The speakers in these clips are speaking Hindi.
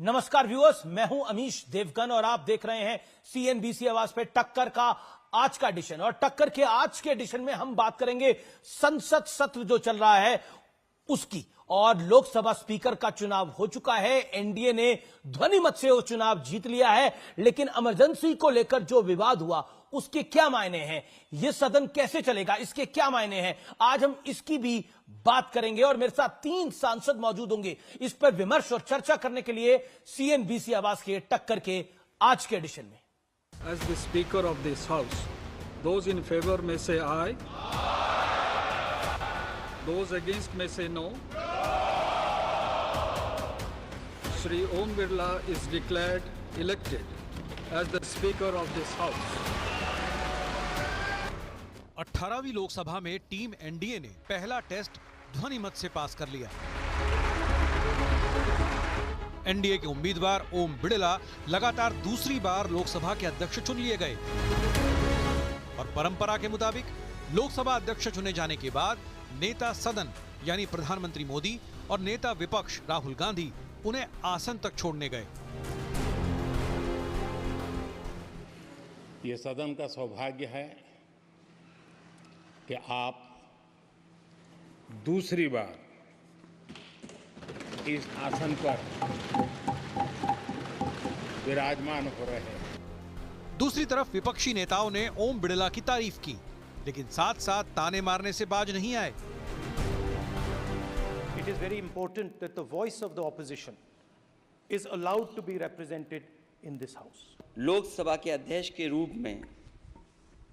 नमस्कार व्यूअर्स, मैं हूं अमीश देवगन और आप देख रहे हैं सीएनबीसी आवाज पे टक्कर का आज का एडिशन। और टक्कर के आज के एडिशन में हम बात करेंगे संसद सत्र जो चल रहा है उसकी। और लोकसभा स्पीकर का चुनाव हो चुका है, एनडीए ने ध्वनि मत से वो चुनाव जीत लिया है, लेकिन इमरजेंसी को लेकर जो विवाद हुआ उसके क्या मायने हैं, यह सदन कैसे चलेगा, इसके क्या मायने हैं, आज हम इसकी भी बात करेंगे। और मेरे साथ 3 सांसद मौजूद होंगे इस पर विमर्श और चर्चा करने के लिए सीएनबीसी आवाज के टक्कर के आज के एडिशन में। As the Speaker of this House, those in favor may say aye. Those against may say no. Shri Om Birla is declared elected as the Speaker of this House. 18वीं Lok Sabha में टीम एनडीए ने पहला टेस्ट ध्वनि मत से पास कर लिया। एनडीए के उम्मीदवार ओम बिड़ला लगातार दूसरी बार लोकसभा के अध्यक्ष चुन लिए गए और परंपरा के मुताबिक लोकसभा अध्यक्ष चुने जाने के बाद नेता सदन यानी प्रधानमंत्री मोदी और नेता विपक्ष राहुल गांधी उन्हें आसन तक छोड़ने गए। ये सदन का सौभाग्य है कि आप दूसरी बार इस आसन पर विराजमान हो रहे हैं। दूसरी तरफ विपक्षी नेताओं ने ओम बिड़ला की तारीफ की, लेकिन साथ साथ ताने मारने से बाज नहीं आए। It is very important that the voice of the opposition is allowed to be represented in this house. Lok Sabha के अध्यक्ष के रूप में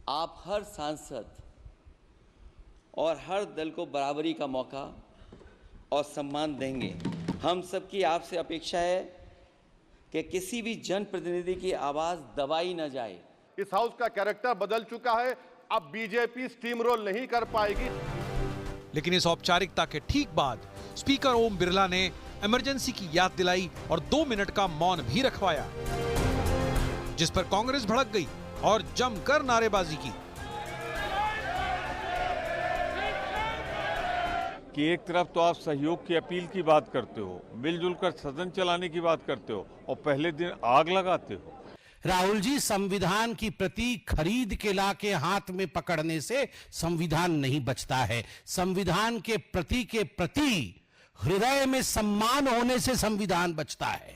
आप हर सांसद और हर दल को बराबरी का मौका और सम्मान देंगे। हम सबकी आपसे अपेक्षा है कि किसी भी जनप्रतिनिधि की आवाज दबाई न जाए। इस हाउस का कैरेक्टर बदल चुका है, अब बीजेपी स्टीम रोल नहीं कर पाएगी। लेकिन इस औपचारिकता के ठीक बाद स्पीकर ओम बिरला ने इमरजेंसी की याद दिलाई और 2 मिनट का मौन भी रखवाया, जिस पर कांग्रेस भड़क गई और जमकर नारेबाजी की। कि एक तरफ तो आप सहयोग की अपील की बात करते हो, मिलजुल कर सदन चलाने की बात करते हो और पहले दिन आग लगाते हो। राहुल जी, संविधान की प्रति खरीद के लाके हाथ में पकड़ने से संविधान नहीं बचता है। संविधान के प्रति हृदय में सम्मान होने से संविधान बचता है।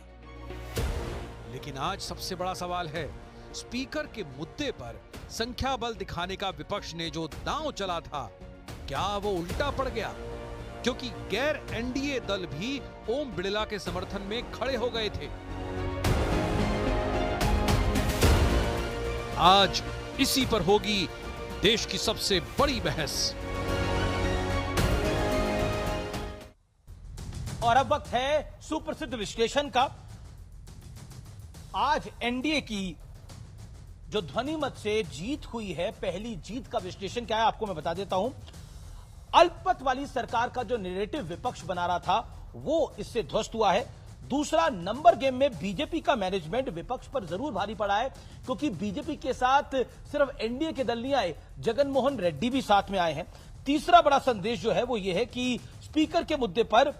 लेकिन आज सबसे बड़ा सवाल है, स्पीकर के मुद्दे पर संख्या बल दिखाने का विपक्ष ने जो दांव चला था, क्या वो उल्टा पड़ गया? क्योंकि गैर एनडीए दल भी ओम बिड़ला के समर्थन में खड़े हो गए थे। आज इसी पर होगी देश की सबसे बड़ी बहस। और अब वक्त है सुप्रसिद्ध विश्लेषण का। आज एनडीए की जो ध्वनि मत से जीत हुई है, पहली जीत का विश्लेषण क्या है आपको मैं बता देता हूं। अल्पमत वाली सरकार का जो नैरेटिव विपक्ष बना रहा था वो इससे ध्वस्त हुआ है। दूसरा, नंबर गेम में बीजेपी का मैनेजमेंट विपक्ष पर जरूर भारी पड़ा है, क्योंकि बीजेपी के साथ सिर्फ एनडीए के दल नहीं आए, जगन मोहन रेड्डी भी साथ में आए हैं। तीसरा बड़ा संदेश जो है वो ये है कि स्पीकर के मुद्दे पर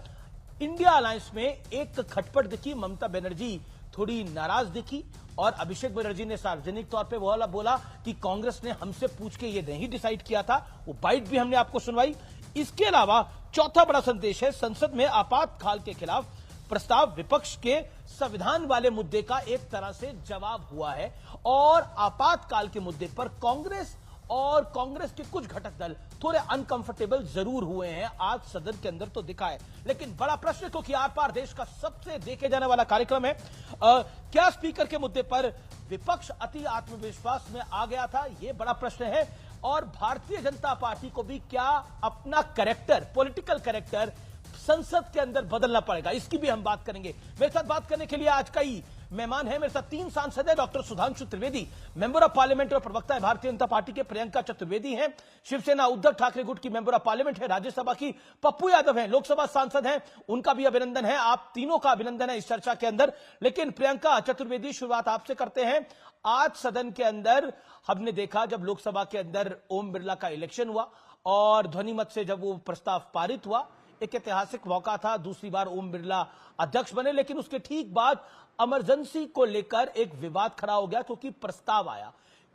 इंडिया अलायंस में एक खटपट दिखी। ममता बनर्जी थोड़ी नाराज दिखी और अभिषेक बनर्जी ने सार्वजनिक तौर पे वो बोला कि कांग्रेस ने हमसे पूछ के ये नहीं डिसाइड किया था। वो बाइट भी हमने आपको सुनवाई। इसके अलावा चौथा बड़ा संदेश है, संसद में आपातकाल के खिलाफ प्रस्ताव विपक्ष के संविधान वाले मुद्दे का एक तरह से जवाब हुआ है। और आपातकाल के मुद्दे पर कांग्रेस और कांग्रेस के कुछ घटक दल थोड़े अनकंफर्टेबल जरूर हुए हैं, आज सदन के अंदर तो दिखा है। लेकिन बड़ा प्रश्न, क्योंकि आर पार देश का सबसे देखे जाने वाला कार्यक्रम है, क्या स्पीकर के मुद्दे पर विपक्ष अति आत्मविश्वास में आ गया था, यह बड़ा प्रश्न है। और भारतीय जनता पार्टी को भी क्या अपना कैरेक्टर, पॉलिटिकल कैरेक्टर संसद के अंदर बदलना पड़ेगा, इसकी भी हम बात करेंगे। मेरे साथ बात करने के लिए आज का ही मेहमान है, मेरे साथ 3 सांसद हैं। Doctor Sudhanshu Trivedi, member of parliament और प्रवक्ता है भारतीय जनता पार्टी के। प्रियंका चतुर्वेदी हैं, शिवसेना उद्धव ठाकरे गुट की मेंबर ऑफ पार्लियामेंट है, राज्यसभा की। पप्पू यादव हैं, लोकसभा सांसद हैं, उनका भी अभिनंदन है। आप तीनों का अभिनंदन है इस चर्चा के अंदर। लेकिन प्रियंका चतुर्वेदी, शुरुआत आपसे करते हैं। आज सदन के अंदर हमने देखा, जब लोकसभा के अंदर ओम बिरला का इलेक्शन हुआ और ध्वनि मत से जब वो प्रस्ताव पारित हुआ, एक ऐतिहासिक मौका था, दूसरी बार ओम बिरला अध्यक्ष बने, लेकिन उसके ठीक बाद इमरजेंसी को लेकर एक विवाद खड़ा हो गया क्योंकि प्रस्ताव आया।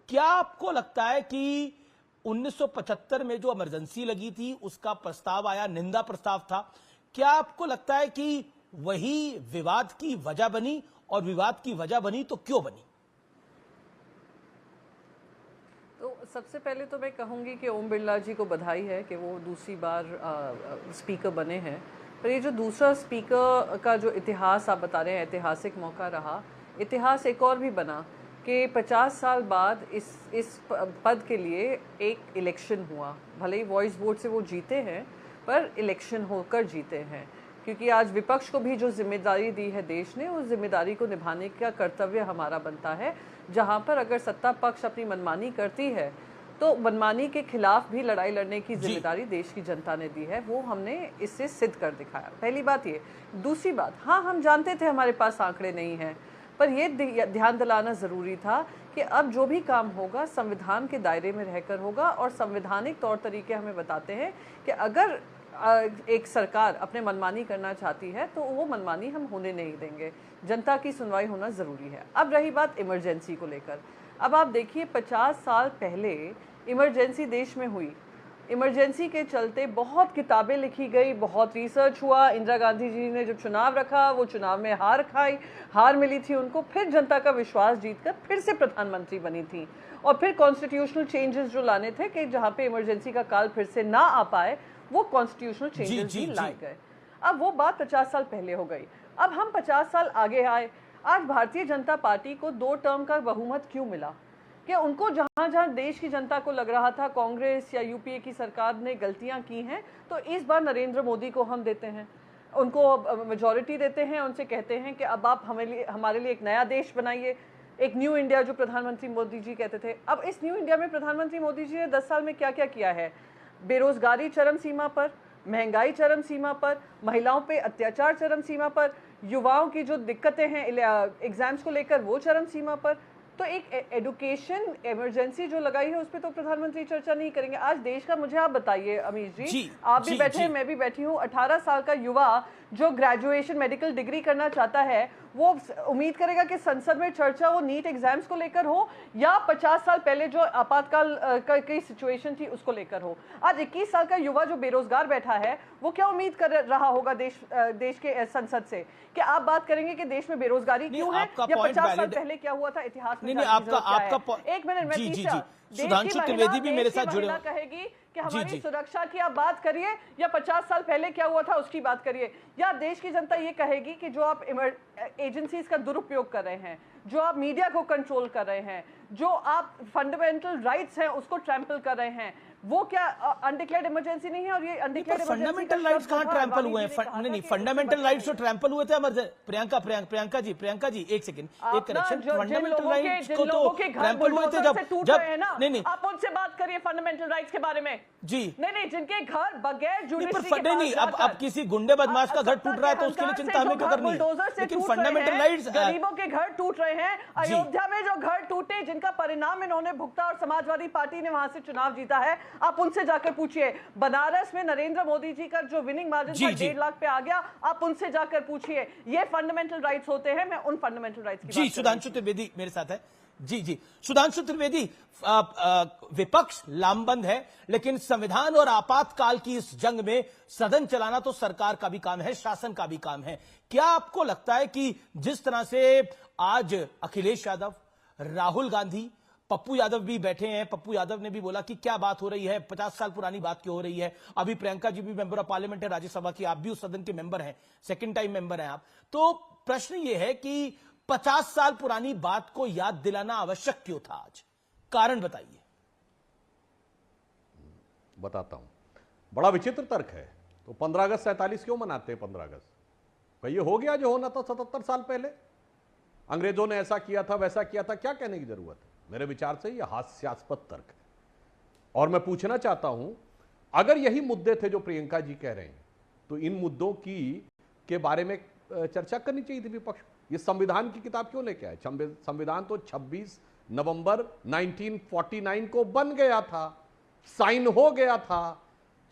क्या आपको लगता है कि 1975 में जो इमरजेंसी लगी थी उसका प्रस्ताव आया, निंदा प्रस्ताव था, क्या आपको लगता है कि वही विवाद की वजह बनी, और विवाद की वजह बनी तो क्यों बनी? तो सबसे पहले तो मैं कहूंगी कि ओम बिरला जी को बधाई है कि वो दूसरी बार स्पीकर बने हैं। पर ये जो दूसरा स्पीकर का जो इतिहास आप बता रहे हैं, ऐतिहासिक मौका रहा, इतिहास एक और भी बना कि 50 साल बाद इस पद के लिए एक इलेक्शन हुआ। भले ही वॉइस वोट से वो जीते हैं, पर इलेक्शन होकर जीते हैं, क्योंकि आज विपक्ष को भी जो जिम्मेदारी दी है देश ने, उस जिम्मेदारी को निभाने का कर्तव्य हमारा बनता है। जहां पर अगर सत्ता पक्ष अपनी मनमानी करती है तो मनमानी के खिलाफ भी लड़ाई लड़ने की जिम्मेदारी देश की जनता ने दी है, वो हमने इससे सिद्ध कर दिखाया। पहली बात ये। दूसरी बात, हाँ, हम जानते थे हमारे पास आंकड़े नहीं हैं, पर यह ध्यान दिलाना ज़रूरी था कि अब जो भी काम होगा संविधान के दायरे में रहकर होगा, और संवैधानिक तौर तरीके हमें बताते हैं कि अगर एक सरकार अपने मनमानी करना चाहती है तो वो मनमानी हम होने नहीं देंगे। जनता की सुनवाई होना ज़रूरी है। अब रही बात इमरजेंसी को लेकर, अब आप देखिए 50 साल पहले इमरजेंसी देश में हुई। इमरजेंसी के चलते बहुत किताबें लिखी गई, बहुत रिसर्च हुआ। इंदिरा गांधी जी ने जब चुनाव रखा, वो चुनाव में हार मिली थी उनको, फिर जनता का विश्वास जीतकर फिर से प्रधानमंत्री बनी थी, और फिर कॉन्स्टिट्यूशनल चेंजेस जो लाने थे कि जहाँ पे इमरजेंसी का काल फिर से ना आ पाए, वो कॉन्स्टिट्यूशनल चेंजेस भी लाए गए। अब वो बात 50 साल पहले हो गई। अब हम 50 साल आगे आए। आज भारतीय जनता पार्टी को 2 टर्म का बहुमत क्यों मिला? कि उनको जहां जहां देश की जनता को लग रहा था कांग्रेस या यूपीए की सरकार ने गलतियां की हैं, तो इस बार नरेंद्र मोदी को हम देते हैं, उनको मेजॉरिटी देते हैं, उनसे कहते हैं कि अब आप हमारे लिए एक नया देश बनाइए, एक न्यू इंडिया जो प्रधानमंत्री मोदी जी कहते थे। अब इस न्यू इंडिया में प्रधानमंत्री मोदी जी ने 10 साल में क्या क्या किया है? बेरोजगारी चरम सीमा पर, महंगाई चरम सीमा पर, महिलाओं पे अत्याचार चरम सीमा पर, युवाओं की जो दिक्कतें हैं एग्जाम्स को लेकर वो चरम सीमा पर। तो एक एजुकेशन इमरजेंसी जो लगाई है उस पर तो प्रधानमंत्री चर्चा नहीं करेंगे। आज देश का, मुझे आप बताइए अमीश जी, आप भी बैठे हैं, मैं भी बैठी हूँ, 18 साल का युवा जो ग्रेजुएशन मेडिकल डिग्री करना चाहता है, वो उम्मीद करेगा कि संसद में चर्चा वो नीट एग्जाम्स को लेकर हो या 50 साल पहले जो आपातकाल की सिचुएशन थी उसको लेकर हो। आज 21 साल का युवा जो बेरोजगार बैठा है, वो क्या उम्मीद कर रहा होगा देश के संसद से कि आप बात करेंगे कि देश में बेरोजगारी क्यों है, या 50 साल पहले क्या हुआ था इतिहास में? एक मिनट में तीसरा, सुधांशु त्रिवेदी भी मेरे साथ जुड़े कहेगी कि हमारी सुरक्षा की आप बात करिए, या 50 साल पहले क्या हुआ था उसकी बात करिए, या देश की जनता ये कहेगी कि जो आप एजेंसीज का दुरुपयोग कर रहे हैं, जो आप मीडिया को कंट्रोल कर रहे हैं, जो आप फंडामेंटल राइट्स हैं उसको ट्रैम्पल कर रहे हैं, वो क्या अनडिक्लेयर्ड इमरजेंसी नहीं है? और ये अनडिक्लेयर्ड फंडामेंटल राइट्स कहां ट्रैम्पल हुए हैं? नहीं, फंडामेंटल राइट्स तो ट्रैम्पल हुए थे। प्रियंका जी एक सेकंड, एक करेक्शन, फंडामेंटल राइट्स को तो ट्रैम्पल हुए थे जब नहीं, आप उनसे बात करिए फंडामेंटल राइट्स के बारे में जी। नहीं, जिनके घर बगैर जुडिशरी के नहीं, अब किसी गुंडे बदमाश का घर टूट रहा है तो उसके लिए चिंता हमें क्यों करनी है? लेकिन फंडामेंटल राइट्स, गरीबों के घर टूट रहे हैं। अयोध्या में जो घर टूटे, जिनका परिणाम इन्होंने भुगता और समाजवादी पार्टी ने वहां से चुनाव जीता है, आप उनसे जाकर पूछिए। बनारस में नरेंद्र मोदी जी का जो विनिंग मार्जिन था 1.5 लाख पे आ गया, आप उनसे जाकर पूछिए। ये फंडामेंटल राइट्स होते हैं। मैं उन फंडामेंटल राइट्स की जी, सुधांशु त्रिवेदी मेरे साथ है। जी, सुधांशु त्रिवेदी, विपक्ष लामबंद है, लेकिन संविधान और आपातकाल की इस जंग में सदन चलाना तो सरकार का भी काम है, शासन का भी काम है। क्या आपको लगता है कि जिस तरह से आज अखिलेश यादव, राहुल गांधी, पप्पू यादव भी बैठे हैं, पप्पू यादव ने भी बोला कि क्या बात हो रही है, 50 साल पुरानी बात क्यों हो रही है? अभी प्रियंका जी भी मेंबर ऑफ पार्लियामेंट है राज्यसभा की, आप भी उस सदन के मेंबर हैं, सेकंड टाइम मेंबर हैं आप। तो प्रश्न यह है कि 50 साल पुरानी बात को याद दिलाना आवश्यक क्यों था आज? कारण बताइए। बताता हूं, बड़ा विचित्र तर्क है। तो 15 अगस्त 47 क्यों मनाते हैं? 15 अगस्त ये हो गया जो होना था 77 साल पहले। अंग्रेजों ने ऐसा किया था, वैसा किया था, क्या कहने की जरूरत है? मेरे विचार से यह हास्यास्पद तर्क है। और मैं पूछना चाहता हूं, अगर यही मुद्दे थे जो प्रियंका जी कह रहे हैं, तो इन मुद्दों के बारे में चर्चा करनी चाहिए थी विपक्ष। ये संविधान की किताब क्यों लेके आए? संविधान तो 26 नवंबर 1949 को बन गया था, साइन हो गया था।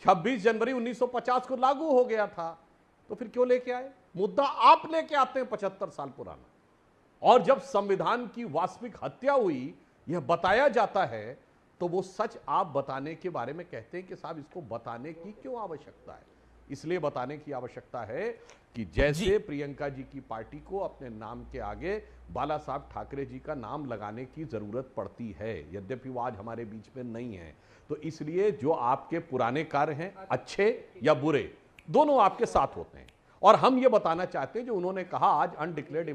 26 जनवरी 1950 को लागू हो गया था, तो फिर क्यों लेके आए? मुद्दा आप लेके आते हैं 75 साल पुराना। और जब संविधान की वास्तविक हत्या हुई यह बताया जाता है, तो वो सच आप बताने के बारे में कहते हैं कि साहब इसको बताने की क्यों आवश्यकता है? इसलिए बताने की आवश्यकता है कि जैसे प्रियंका जी की पार्टी को अपने नाम के आगे बाला साहब ठाकरे जी का नाम लगाने की जरूरत पड़ती है, यद्यपि वो आज हमारे बीच में नहीं है, तो इसलिए जो आपके पुराने कार्य हैं, अच्छे या बुरे, दोनों आपके साथ होते हैं। और हम ये बताना चाहते हैं, जो उन्होंने कहा आज अनडिक्लेयर्ड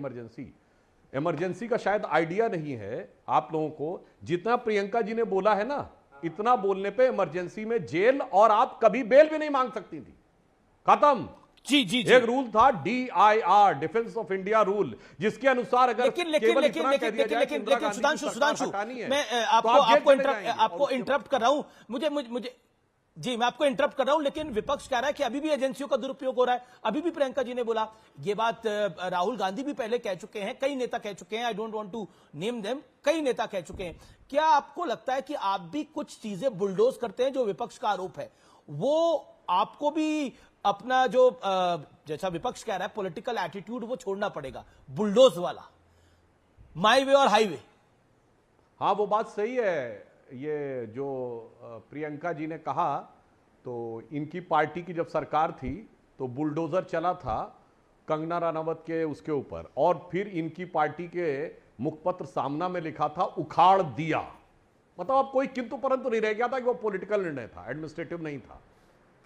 इमरजेंसी का शायद आइडिया नहीं है आप लोगों को। जितना प्रियंका जी ने बोला है ना, इतना बोलने पे इमरजेंसी में जेल और आप कभी बेल भी नहीं मांग सकती थी। खत्म। जी। एक रूल था DIR, defence of India rule, जिसके अनुसार अगर लेकिन सुधांशु मैं आपको इंटरप्ट कर रहा हूं, मैं आपको इंटरप्ट कर रहा हूं, लेकिन विपक्ष कह रहा है कि अभी भी एजेंसियों का दुरुपयोग हो रहा है। अभी भी प्रियंका जी ने बोला ये बात, राहुल गांधी भी पहले कह चुके हैं, कई नेता कह चुके हैं, I don't want to name them, कई नेता कह चुके हैं। क्या आपको लगता है कि आप भी कुछ चीजें बुलडोज करते हैं? जो विपक्ष का आरोप है वो आपको भी अपना जो जैसा विपक्ष कह रहा है पॉलिटिकल एटीट्यूड वो छोड़ना पड़ेगा, बुलडोज वाला, माई वे और हाईवे। हाँ, वो बात सही है। ये जो प्रियंका जी ने कहा, तो इनकी पार्टी की जब सरकार थी तो बुलडोजर चला था कंगना रनावत के उसके ऊपर, और फिर इनकी पार्टी के मुखपत्र सामना में लिखा था उखाड़ दिया। मतलब अब कोई किंतु परंतु नहीं रह गया था कि वो पॉलिटिकल निर्णय था, एडमिनिस्ट्रेटिव नहीं था।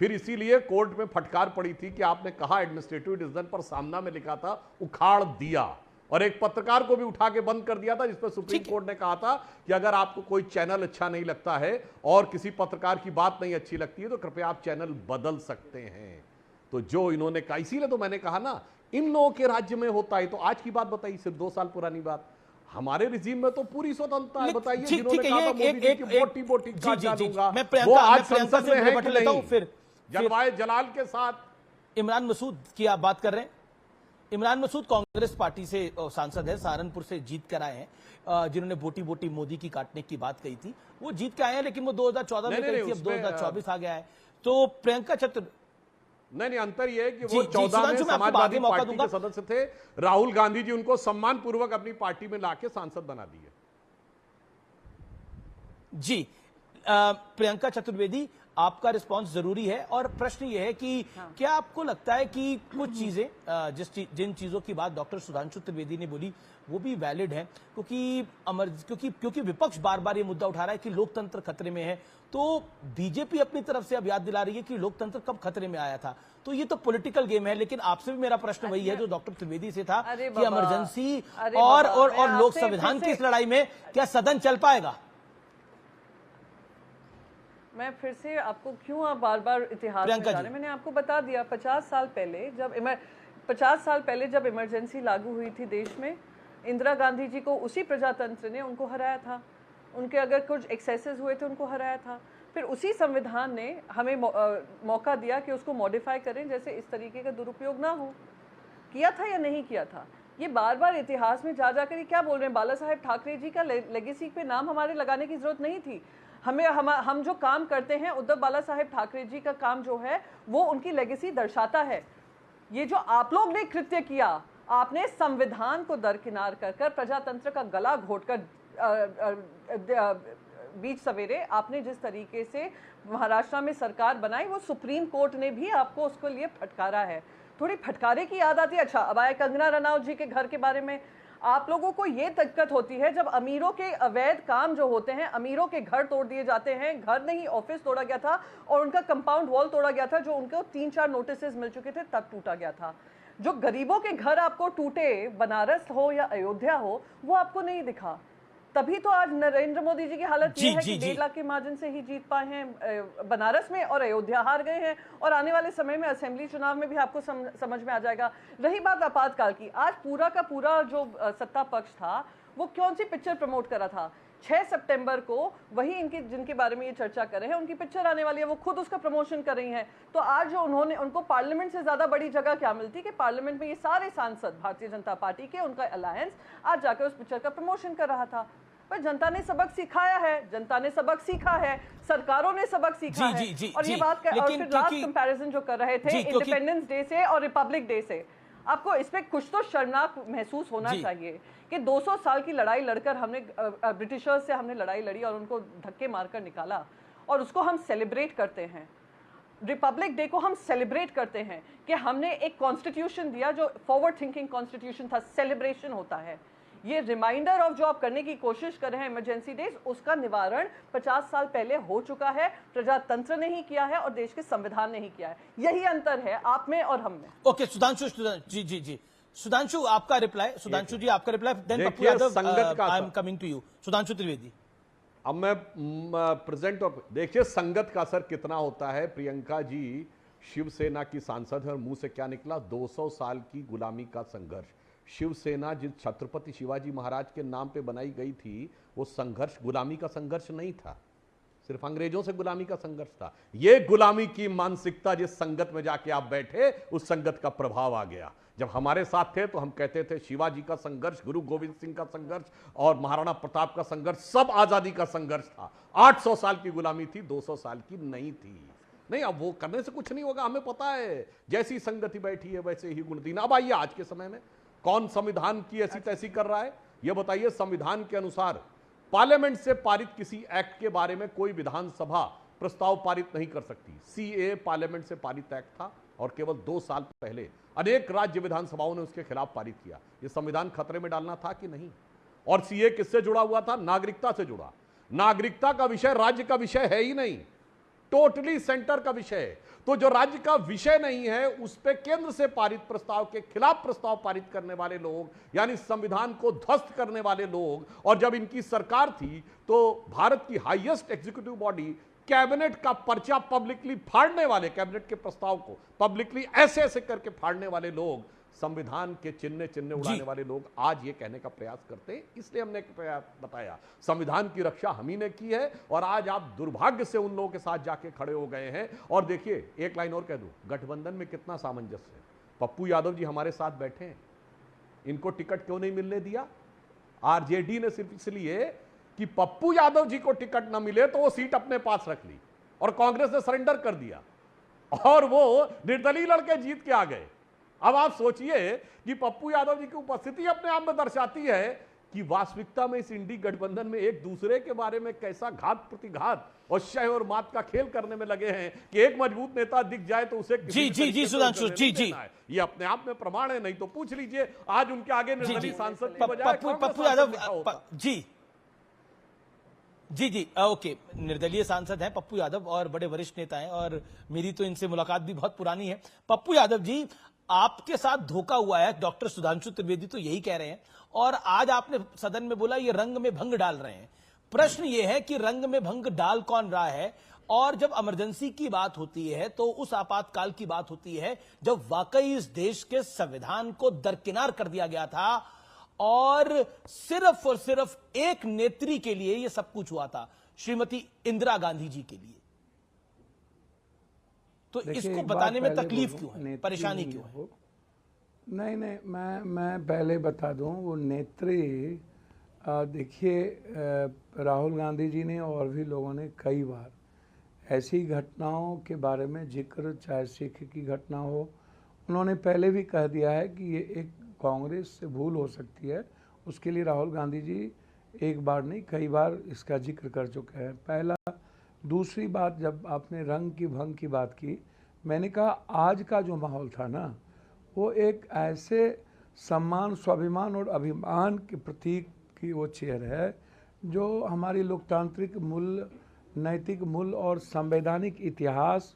फिर इसीलिए कोर्ट में फटकार पड़ी थी कि आपने कहा एडमिनिस्ट्रेटिव डिसीजन, पर सामना में लिखा था उखाड़ दिया, और एक पत्रकार को भी उठा के बंद कर दिया था, जिसपर सुप्रीम कोर्ट ने कहा था कि अगर आपको कोई चैनल अच्छा नहीं लगता है और किसी पत्रकार की बात नहीं अच्छी लगती है तो कृपया आप चैनल बदल सकते हैं। तो जो इन्होंने कहा, इसीलिए तो मैंने कहा ना, इन लोगों के राज्य में होता है। तो आज की बात बताइए, सिर्फ 2 साल पुरानी बात, हमारे रिजीम में तो पूरी स्वतंत्रता है। बताइए, जिन्होंने कहा था मोदी जी की बोटी काट डालूंगा, वो आज संसद में है कि नहीं? फिर जलवाए जलाल के साथ इमरान मसूद की आप बात कर रहे हैं। इमरान मसूद कांग्रेस पार्टी से सांसद है, सहारनपुर से जीत कर आए हैं, जिन्होंने बोटी मोदी की काटने की बात कही थी। वो जीत के आए हैं, लेकिन वो 2014 में कही थी, अब 2024 आ गया है। तो प्रियंका नहीं, अंतर यह है कि वो 14 में समाजवादी पार्टी के सदस्य थे, राहुल गांधी जी उनको सम्मान पूर्वक अपनी पार्टी में लाके सांसद बना दिए। जी, प्रियंका चतुर्वेदी, आपका रिस्पांस जरूरी है। और प्रश्न यह है कि क्या आपको लगता है कि कुछ चीजें, जिन चीजों की बात डॉक्टर सुधांशु त्रिवेदी ने बोली, वो भी वैलिड है? क्योंकि विपक्ष बार बार ये मुद्दा उठा रहा है कि लोकतंत्र खतरे में है, तो बीजेपी अपनी तरफ से अब याद दिला रही है कि लोकतंत्र कब खतरे में आया था। तो ये तो पॉलिटिकल गेम है, लेकिन आपसे भी मेरा प्रश्न वही है जो डॉक्टर त्रिवेदी से था कि इमरजेंसी और लोक संविधान की इस लड़ाई में क्या सदन चल पाएगा? मैं फिर से आपको क्यों आप बार बार इतिहास में जा रहे हैं? मैंने आपको बता दिया 50 साल पहले जब इमरजेंसी लागू हुई थी देश में, इंदिरा गांधी जी को उसी प्रजातंत्र ने उनको हराया था। उनके अगर कुछ एक्सेसेस हुए थे उनको हराया था। फिर उसी संविधान ने हमें मौका दिया कि उसको मॉडिफाई करें, जैसे इस तरीके का दुरुपयोग ना हो। किया था या नहीं किया था? ये बार बार इतिहास में जा जाकर ये क्या बोल रहे हैं? बाला साहेब ठाकरे जी का लेगेसी पे नाम हमारे लगाने की जरूरत नहीं थी। हम जो काम करते हैं, उद्धव बाला साहेब ठाकरे जी का काम जो है वो उनकी लेगेसी दर्शाता है। ये जो आप लोग ने कृत्य किया, आपने संविधान को दरकिनार कर प्रजातंत्र का गला घोटकर बीच सवेरे आपने जिस तरीके से महाराष्ट्र में सरकार बनाई, वो सुप्रीम कोर्ट ने भी आपको उसके लिए फटकारा है। थोड़ी फटकारे की याद आती है। अच्छा, अब आए कंगना रनावत जी के घर के बारे में। आप लोगों को ये दिक्कत होती है जब अमीरों के अवैध काम जो होते हैं, अमीरों के घर तोड़ दिए जाते हैं। घर नहीं, ऑफिस तोड़ा गया था और उनका कंपाउंड वॉल तोड़ा गया था, जो उनको 3-4 नोटिसेस मिल चुके थे, तब टूटा गया था। जो गरीबों के घर आपको टूटे, बनारस हो या अयोध्या हो, वो आपको नहीं दिखा। तभी तो आज नरेंद्र मोदी जी की हालत ये है कि 1.5 लाख के मार्जिन से ही जीत पाए हैं बनारस में, और अयोध्या हार गए हैं। और आने वाले समय में असेंबली चुनाव में भी आपको समझ में आ जाएगा। रही बात आपातकाल की, आज पूरा का पूरा जो सत्ता पक्ष था वो कौन सी पिक्चर प्रमोट कर रहा था? 6 सितंबर को वही इनकी जिनके बारे में ये चर्चा कर रहे हैं, उनकी पिक्चर आने वाली है, वो खुद उसका प्रमोशन कर रही हैं। तो आज जो उनको पार्लियामेंट से ज्यादा बड़ी जगह क्या मिलती कि पार्लियामेंट में ये सारे सांसद भारतीय जनता पार्टी के, उनका अलायंस आज जाकर उस पिक्चर का प्रमोशन कर रहा था। पर जनता ने सबक सिखाया है, जनता ने सबक सीखा है, सरकारों ने सबक सीखा है। और ये बात और फिर लास्ट कंपैरिजन जो कर रहे थे इंडिपेंडेंस डे से और रिपब्लिक डे से, आपको इस पे कुछ तो शर्मनाक महसूस होना चाहिए कि 200 साल की लड़ाई लड़कर हमने ब्रिटिशर्स से हमने लड़ाई लड़ी और उनको धक्के मारकर निकाला, और उसको हम सेलिब्रेट करते हैं। रिपब्लिक डे को हम सेलिब्रेट करते हैं कि हमने एक कॉन्स्टिट्यूशन दिया जो फॉरवर्ड थिंकिंग कॉन्स्टिट्यूशन था। सेलिब्रेशन होता है। ये रिमाइंडर ऑफ जो आप करने की कोशिश कर रहे हैं इमरजेंसी डेज, उसका निवारण 50 साल पहले हो चुका है। प्रजातंत्र ने ही किया है और देश के संविधान ने ही किया है। यही अंतर है आप में और हम में। ओके, सुधांशु जी सुधांशु आपका रिप्लाई। सुधांशु जी आपका reply, then Pappu Yadav, I am coming to you. Sudhanshu Trivedi. अब मैं प्रेजेंट और देखिए संगत का असर कितना होता है। प्रियंका जी शिवसेना की सांसद है और मुंह से क्या निकला, 200 साल की गुलामी का संघर्ष। शिवसेना जिस छत्रपति शिवाजी महाराज के नाम पे बनाई गई थी, वो संघर्ष गुलामी का संघर्ष नहीं था, सिर्फ अंग्रेजों से गुलामी का संघर्ष था। ये गुलामी की मानसिकता जिस संगत में जाके आप बैठे, उस संगत का प्रभाव आ गया। जब हमारे साथ थे तो हम कहते थे शिवाजी का संघर्ष, गुरु गोविंद सिंह का संघर्ष और महाराणा प्रताप का संघर्ष सब आजादी का संघर्ष था। 800 साल की गुलामी थी, 200 साल की नहीं थी। नहीं, अब वो करने से कुछ नहीं होगा, हमें पता है। जैसी संगति बैठी है वैसे ही गुणदीन। अब आइए आज के समय में कौन संविधान की ऐसी तैसी कर रहा है, यह बताइए। संविधान के अनुसार पार्लियामेंट से पारित किसी एक्ट के बारे में कोई विधानसभा प्रस्ताव पारित नहीं कर सकती। सीए पार्लियामेंट से पारित एक्ट था और केवल 2 साल पहले अनेक राज्य विधानसभाओं ने उसके खिलाफ पारित किया। यह संविधान खतरे में डालना था कि नहीं? और सीए किससे जुड़ा हुआ था? नागरिकता से जुड़ा। नागरिकता का विषय राज्य का विषय है ही नहीं, टोटली सेंटर का विषय है। तो जो राज्य का विषय नहीं है, उस पे केंद्र से पारित प्रस्ताव के खिलाफ प्रस्ताव पारित करने वाले लोग, यानी संविधान को ध्वस्त करने वाले लोग। और जब इनकी सरकार थी तो भारत की हाईएस्ट एग्जीक्यूटिव बॉडी कैबिनेट का पर्चा पब्लिकली फाड़ने वाले, कैबिनेट के प्रस्ताव को पब्लिकली ऐसे ऐसे करके फाड़ने वाले लोग, संविधान के चिन्ह उड़ाने वाले लोग आज ये कहने का प्रयास करते हैं। इसलिए हमने बताया संविधान की रक्षा हम ही ने की है। और आज आप दुर्भाग्य से उन लोगों के साथ जाके खड़े हो गए हैं। और देखिए, एक लाइन और कह दूं, गठबंधन में कितना सामंजस्य है। पप्पू यादव जी हमारे साथ बैठे हैं, इनको टिकट क्यों नहीं मिलने दिया? आरजेडी ने सिर्फ इसलिए कि पप्पू यादव जी को टिकट ना मिले तो वो सीट अपने पास रख ली और कांग्रेस ने सरेंडर कर दिया और वो निर्दलीय लड़के जीत के आ गए। अब आप सोचिए कि पप्पू यादव जी की उपस्थिति अपने आप में दर्शाती है कि वास्तविकता में इस इंडी गठबंधन में एक दूसरे के बारे में कैसा घात प्रतिघात और शय और मात का खेल करने में लगे हैं कि एक मजबूत नेता दिख जाए तो उसे जी सुधांशु जी ये अपने आप में प्रमाण है। नहीं तो पूछ लीजिए, आज उनके आगे निर्दलीय सांसद की बजाय पप्पू यादव जी ओके, निर्दलीय सांसद हैं पप्पू यादव और बड़े वरिष्ठ नेता हैं और मेरी तो इनसे मुलाकात भी बहुत पुरानी है। पप्पू यादव जी, आपके साथ धोखा हुआ है, डॉक्टर सुधांशु त्रिवेदी तो यही कह रहे हैं और आज आपने सदन में बोला ये रंग में भंग डाल रहे हैं। प्रश्न ये है कि रंग में भंग डाल कौन रहा है? और जब इमरजेंसी की बात होती है तो उस आपातकाल की बात होती है जब वाकई इस देश के संविधान को दरकिनार कर दिया गया था और सिर्फ एक नेत्री के लिए यह सब कुछ हुआ था, श्रीमती इंदिरा गांधी जी के लिए। तो इसको बताने में तकलीफ क्यों है, परेशानी क्यों है? नहीं, मैं पहले बता दूं, वो नेत्री देखिए, राहुल गांधी जी ने और भी लोगों ने कई बार ऐसी घटनाओं के बारे में जिक्र, चाहे सिख की घटना हो, उन्होंने पहले भी कह दिया है कि ये एक कांग्रेस से भूल हो सकती है। उसके लिए राहुल गांधी जी एक बार नहीं कई बार इसका जिक्र कर चुके हैं। पहला। दूसरी बात, जब आपने रंग की भंग की बात की, मैंने कहा आज का जो माहौल था ना, वो एक ऐसे सम्मान, स्वाभिमान और अभिमान के प्रतीक की वो चेयर है जो हमारी लोकतांत्रिक मूल्य, नैतिक मूल्य और संवैधानिक इतिहास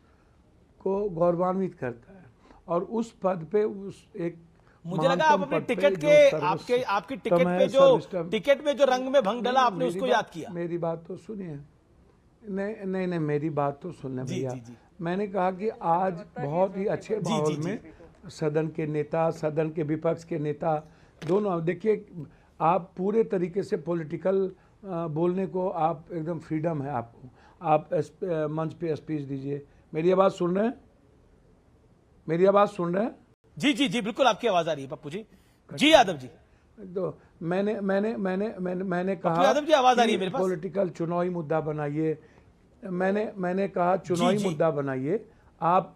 को गौरवान्वित करता है। और उस पद पे उस एक, मुझे लगा आप अपने टिकट के आपकी टिकट में जो रंग में भंग डाला आपने उसको याद किया। मेरी बात तो सुनिए। नहीं, मेरी बात तो सुनने भैया। मैंने कहा कि आज बहुत ही अच्छे माहौल में सदन के नेता, सदन के विपक्ष के नेता दोनों, देखिए आप पूरे तरीके से पॉलिटिकल बोलने को आप एकदम फ्रीडम है आपको, आप मंच पे स्पीच दीजिए। मेरी आवाज़ सुन रहे हैं? मेरी आवाज़ सुन रहे हैं? जी बिल्कुल आपकी आवाज आ रही है पप्पू जी। जी यादव जी। तो मैंने कहा यादव जी, आवाज आ रही है मेरे पास। पॉलिटिकल चुनावी मुद्दा बनाइए, मैंने कहा चुनावी मुद्दा बनाइए। आप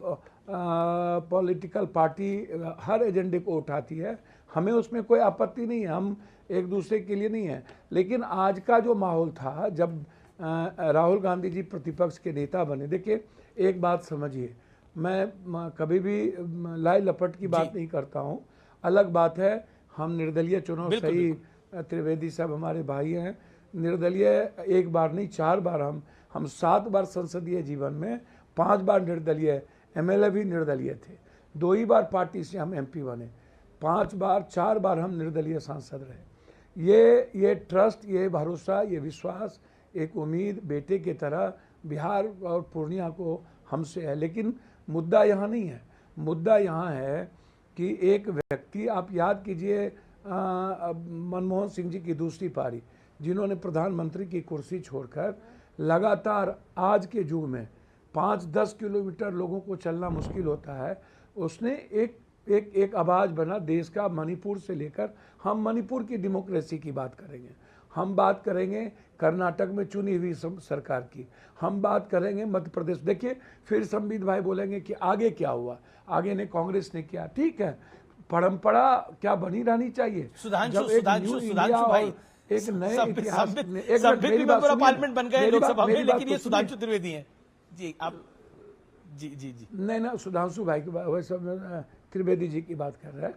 पॉलिटिकल पार्टी हर एजेंडे को उठाती है, हमें उसमें कोई आपत्ति नहीं है, हम एक दूसरे के लिए नहीं है। लेकिन आज का जो माहौल था, जब राहुल गांधी जी प्रतिपक्ष के नेता बने, देखिए एक बात समझिए, मैं कभी भी लाई लपट की बात नहीं करता हूँ। अलग बात है हम निर्दलीय चुनाव सही, त्रिवेदी साहब हमारे भाई हैं, निर्दलीय एक बार नहीं 4 बार, हम 7 बार संसदीय जीवन में 5 बार निर्दलीय, एमएलए भी निर्दलीय थे, 2 ही बार पार्टी से हम एमपी बने, 5 बार 4 बार हम निर्दलीय सांसद रहे। ये ट्रस्ट, ये भरोसा, ये विश्वास, एक उम्मीद बेटे की तरह बिहार और पूर्णिया को हमसे है। लेकिन मुद्दा यहाँ नहीं है, मुद्दा यहाँ है कि एक व्यक्ति, आप याद कीजिए मनमोहन सिंह जी की दूसरी पारी, जिन्होंने प्रधानमंत्री की कुर्सी छोड़कर लगातार आज के युग में 5-10 किलोमीटर लोगों को चलना मुश्किल होता है, उसने एक आवाज़ बना देश का। मणिपुर से लेकर, हम मणिपुर की डेमोक्रेसी की बात करेंगे, हम बात करेंगे कर्नाटक में चुनी हुई सरकार की, हम बात करेंगे मध्य प्रदेश। देखिए फिर संबित भाई बोलेंगे कि आगे क्या हुआ, आगे ने कांग्रेस ने किया, ठीक है, परंपरा क्या बनी रहनी चाहिए। सुधांशु भाई एक नए इतिहास में पार्लियामेंट बन गए लोकसभा में, लेकिन ये सुधांशु त्रिवेदी हैं जी, आप जी नहीं ना, सुधांशु भाई की बात, वैसे त्रिवेदी जी की बात कर रहे हैं,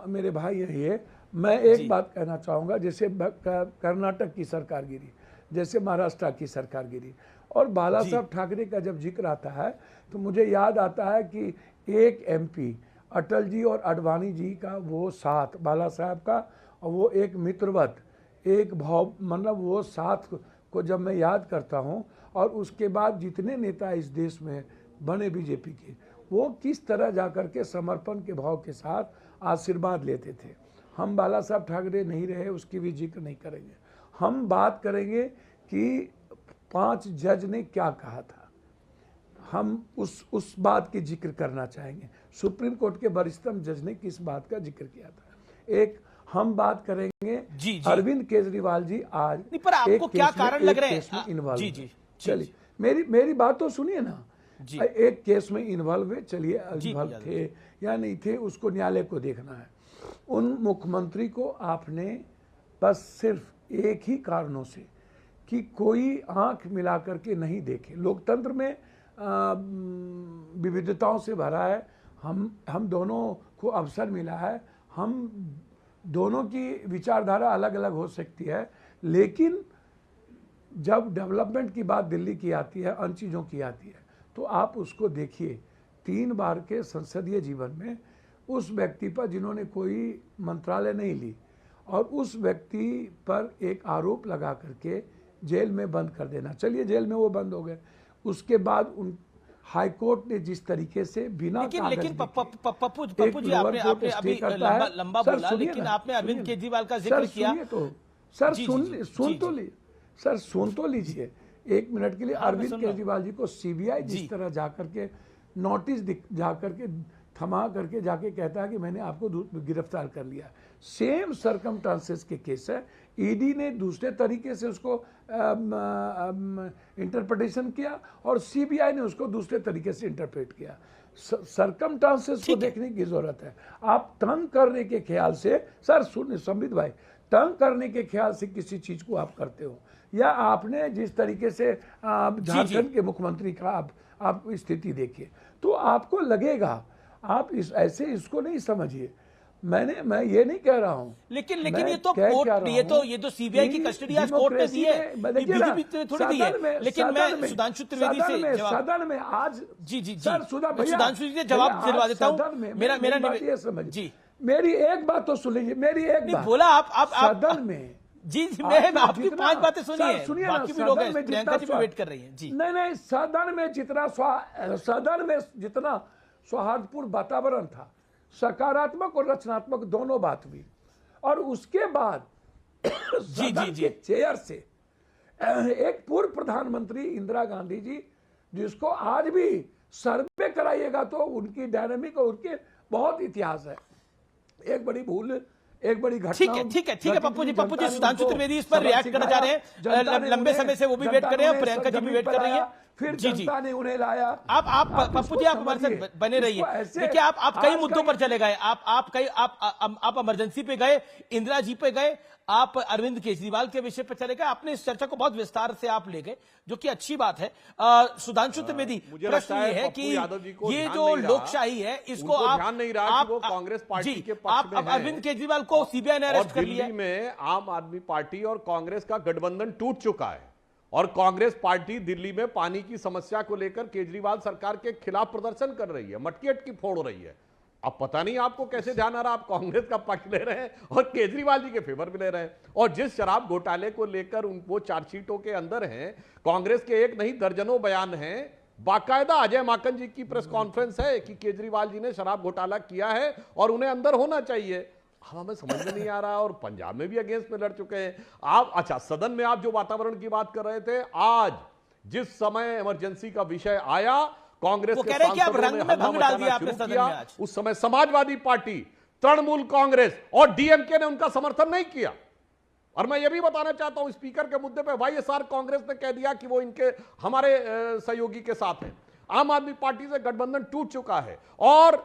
मेरे भाई है ये। मैं एक बात कहना चाहूँगा, जैसे कर्नाटक की सरकार गिरी, जैसे महाराष्ट्र की सरकार गिरी, और बाला साहब ठाकरे का जब जिक्र आता है तो मुझे याद आता है कि एक एमपी अटल जी और अडवाणी जी का वो साथ, बाला साहब का, और वो एक मित्रवत, एक भाव, मतलब वो साथ को जब मैं याद करता हूँ, और उसके बाद जितने नेता इस देश में बने बीजेपी के, वो किस तरह जाकर के समर्पण के भाव के साथ आशीर्वाद लेते थे। हम बाला साहब ठाकरे नहीं रहे, उसकी भी जिक्र नहीं करेंगे। हम बात करेंगे कि 5 जज ने क्या कहा था, हम उस बात की जिक्र करना चाहेंगे। सुप्रीम कोर्ट के वरिष्ठतम जज ने किस बात का जिक्र किया था। एक हम बात करेंगे अरविंद केजरीवाल जी आज पर आपको क्या कारण लग रहे हैं इन्वॉल्व। चलिए मेरी बात तो सुनिए ना, एक केस में इन्वॉल्व है, चलिए इन्वॉल्व थे या नहीं थे उसको न्यायालय को देखना है। उन मुख्यमंत्री को आपने बस सिर्फ एक ही कारणों से कि कोई आंख मिला करके नहीं देखे। लोकतंत्र में विविधताओं से भरा है, हम दोनों को अवसर मिला है, हम दोनों की विचारधारा अलग अलग हो सकती है, लेकिन जब डेवलपमेंट की बात दिल्ली की आती है, अन्य चीज़ों की आती है, तो आप उसको देखिए। 3 बार के संसदीय जीवन में उस व्यक्ति पर जिन्होंने कोई मंत्रालय नहीं ली, और उस व्यक्ति पर एक आरोप लगा करके जेल में बंद कर देना, चलिए जेल में वो बंद हो गए, उसके बाद उन हाईकोर्ट ने जिस तरीके से बिना लेकिन पप्पू जी आपने अभी लंबा बोला, लेकिन आपने अरविंद केजरीवाल का जिक्र किया तो सर सुन तो लीजिए 1 मिनट के लिए। अरविंद केजरीवाल जी को सीबीआई जिस तरह जाकर के नोटिस जाकर के थमा करके जाके कहता है कि मैंने आपको गिरफ्तार कर लिया, सेम सरकमस्टांसेस के केस है, ईडी ने दूसरे तरीके से उसको इंटरप्रिटेशन किया और सीबीआई ने उसको दूसरे तरीके से इंटरप्रेट किया। सरकमस्टांसेस को देखने की जरूरत है। आप तंग करने के ख्याल से, सर सुनिए संबित भाई, तंग करने के ख्याल से किसी चीज को आप करते हो, या आपने जिस तरीके से झारखंड के मुख्यमंत्री का आप स्थिति देखिए, तो आपको लगेगा, आप ऐसे इसको नहीं समझिए। मैं ये नहीं कह रहा हूँ, लेकिन ये तो कोर्ट, ये तो सीबीआई की कस्टडी आज कोर्ट ने दी है, बीजेपी ने थोड़ी दी है। लेकिन मैं सुधांशु त्रिवेदी से सदन में आज सुधांशु जी से जवाब दिलवा देता हूँ। मेरा ये समझिए, मेरी एक बात तो सुन लीजिए, मेरी एक बात बोला आप सदन में जी मैं आपकी 5 बातें सुनिए, बाकी भी लोग हैं, प्रियंका जी भी वेट कर रही हैं जी। नहीं, सदन में जितना सौहार्दपूर्ण वातावरण था, सकारात्मक और रचनात्मक दोनों बात हुई, और उसके बाद सदन के चेयर से एक पूर्व प्रधानमंत्री इंदिरा गांधी जी, जिसको आज भी सर्वे कराइएगा तो उनकी डायनामिक और उनके बहुत इतिहास है। एक बड़ी भूल एक बड़ी घटना। ठीक है पप्पू जी सुधांशु त्रिवेदी इस पर रिएक्ट करना चाह रहे हैं, लंबे समय से वो भी वेट कर रहे हैं, प्रियंका जी भी वेट कर रही है। फिर जनता ने उन्हें लाया। आप पप्पू जी आप हमारे साथ बने रहिए। देखिए आप कई मुद्दों पर चले गए, आप इमरजेंसी पे गए, इंदिरा जी पे गए, आप अरविंद केजरीवाल के विषय पर चले गए, आपने इस चर्चा को बहुत विस्तार से आप ले गए, जो कि अच्छी बात है। सुधांशु त्रिवेदी, प्रश्न ये है कि ये जो लोकशाही है इसको आप ध्यान नहीं रहा कि वो कांग्रेस पार्टी के पक्ष में है। अरविंद केजरीवाल को सीबीआई ने अरेस्ट कर लिया। दिल्ली में आम आदमी पार्टी और कांग्रेस का गठबंधन टूट चुका है और कांग्रेस पार्टी दिल्ली में पानी की समस्या को लेकर केजरीवाल सरकार के खिलाफ प्रदर्शन कर रही है, मटकी अटकी फोड़ रही है। अब पता नहीं आपको कैसे ध्यान आ रहा, आप कांग्रेस का पक्ष ले रहे हैं और केजरीवाल जी के फेवर में ले रहे हैं। और जिस शराब घोटाले को लेकर वो चार्जशीटों के अंदर हैं, कांग्रेस के एक नहीं दर्जनों बयान हैं, बाकायदा अजय माकन जी की प्रेस कॉन्फ्रेंस है कि केजरीवाल जी ने शराब घोटाला किया है और उन्हें अंदर होना चाहिए। हमें समझ में नहीं आ रहा, और पंजाब में भी अगेंस्ट में लड़ चुके हैं आप। अच्छा, सदन में आप जो वातावरण की बात कर रहे थे, आज जिस समय इमरजेंसी का विषय आया, कांग्रेस के सांसदों ने हंगामा मचाना शुरू किया, उस समय समाजवादी पार्टी, तृणमूल कांग्रेस और डीएमके ने उनका समर्थन नहीं किया। और मैं यह भी बताना चाहता हूं, स्पीकर के मुद्दे पर वाईएसआर कांग्रेस ने कह दिया कि वो इनके हमारे सहयोगी के साथ है। आम आदमी पार्टी से गठबंधन टूट चुका है और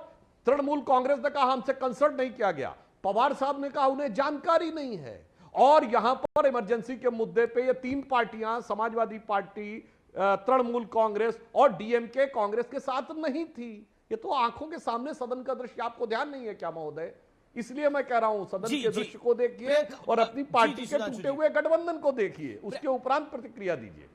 तृणमूल कांग्रेस ने कहा हमसे कंसल्ट नहीं किया गया। पवार साहब ने कहा उन्हें जानकारी नहीं है। और यहां पर इमरजेंसी के मुद्दे पे ये तीन पार्टियां, समाजवादी पार्टी, तृणमूल कांग्रेस और डीएमके, कांग्रेस के साथ नहीं थी। ये तो आंखों के सामने सदन का दृश्य, आपको ध्यान नहीं है क्या महोदय? इसलिए मैं कह रहा हूं, सदन के दृश्य को देखिए और अपनी पार्टी के टूटे हुए गठबंधन को देखिए, उसके उपरांत प्रतिक्रिया दीजिए।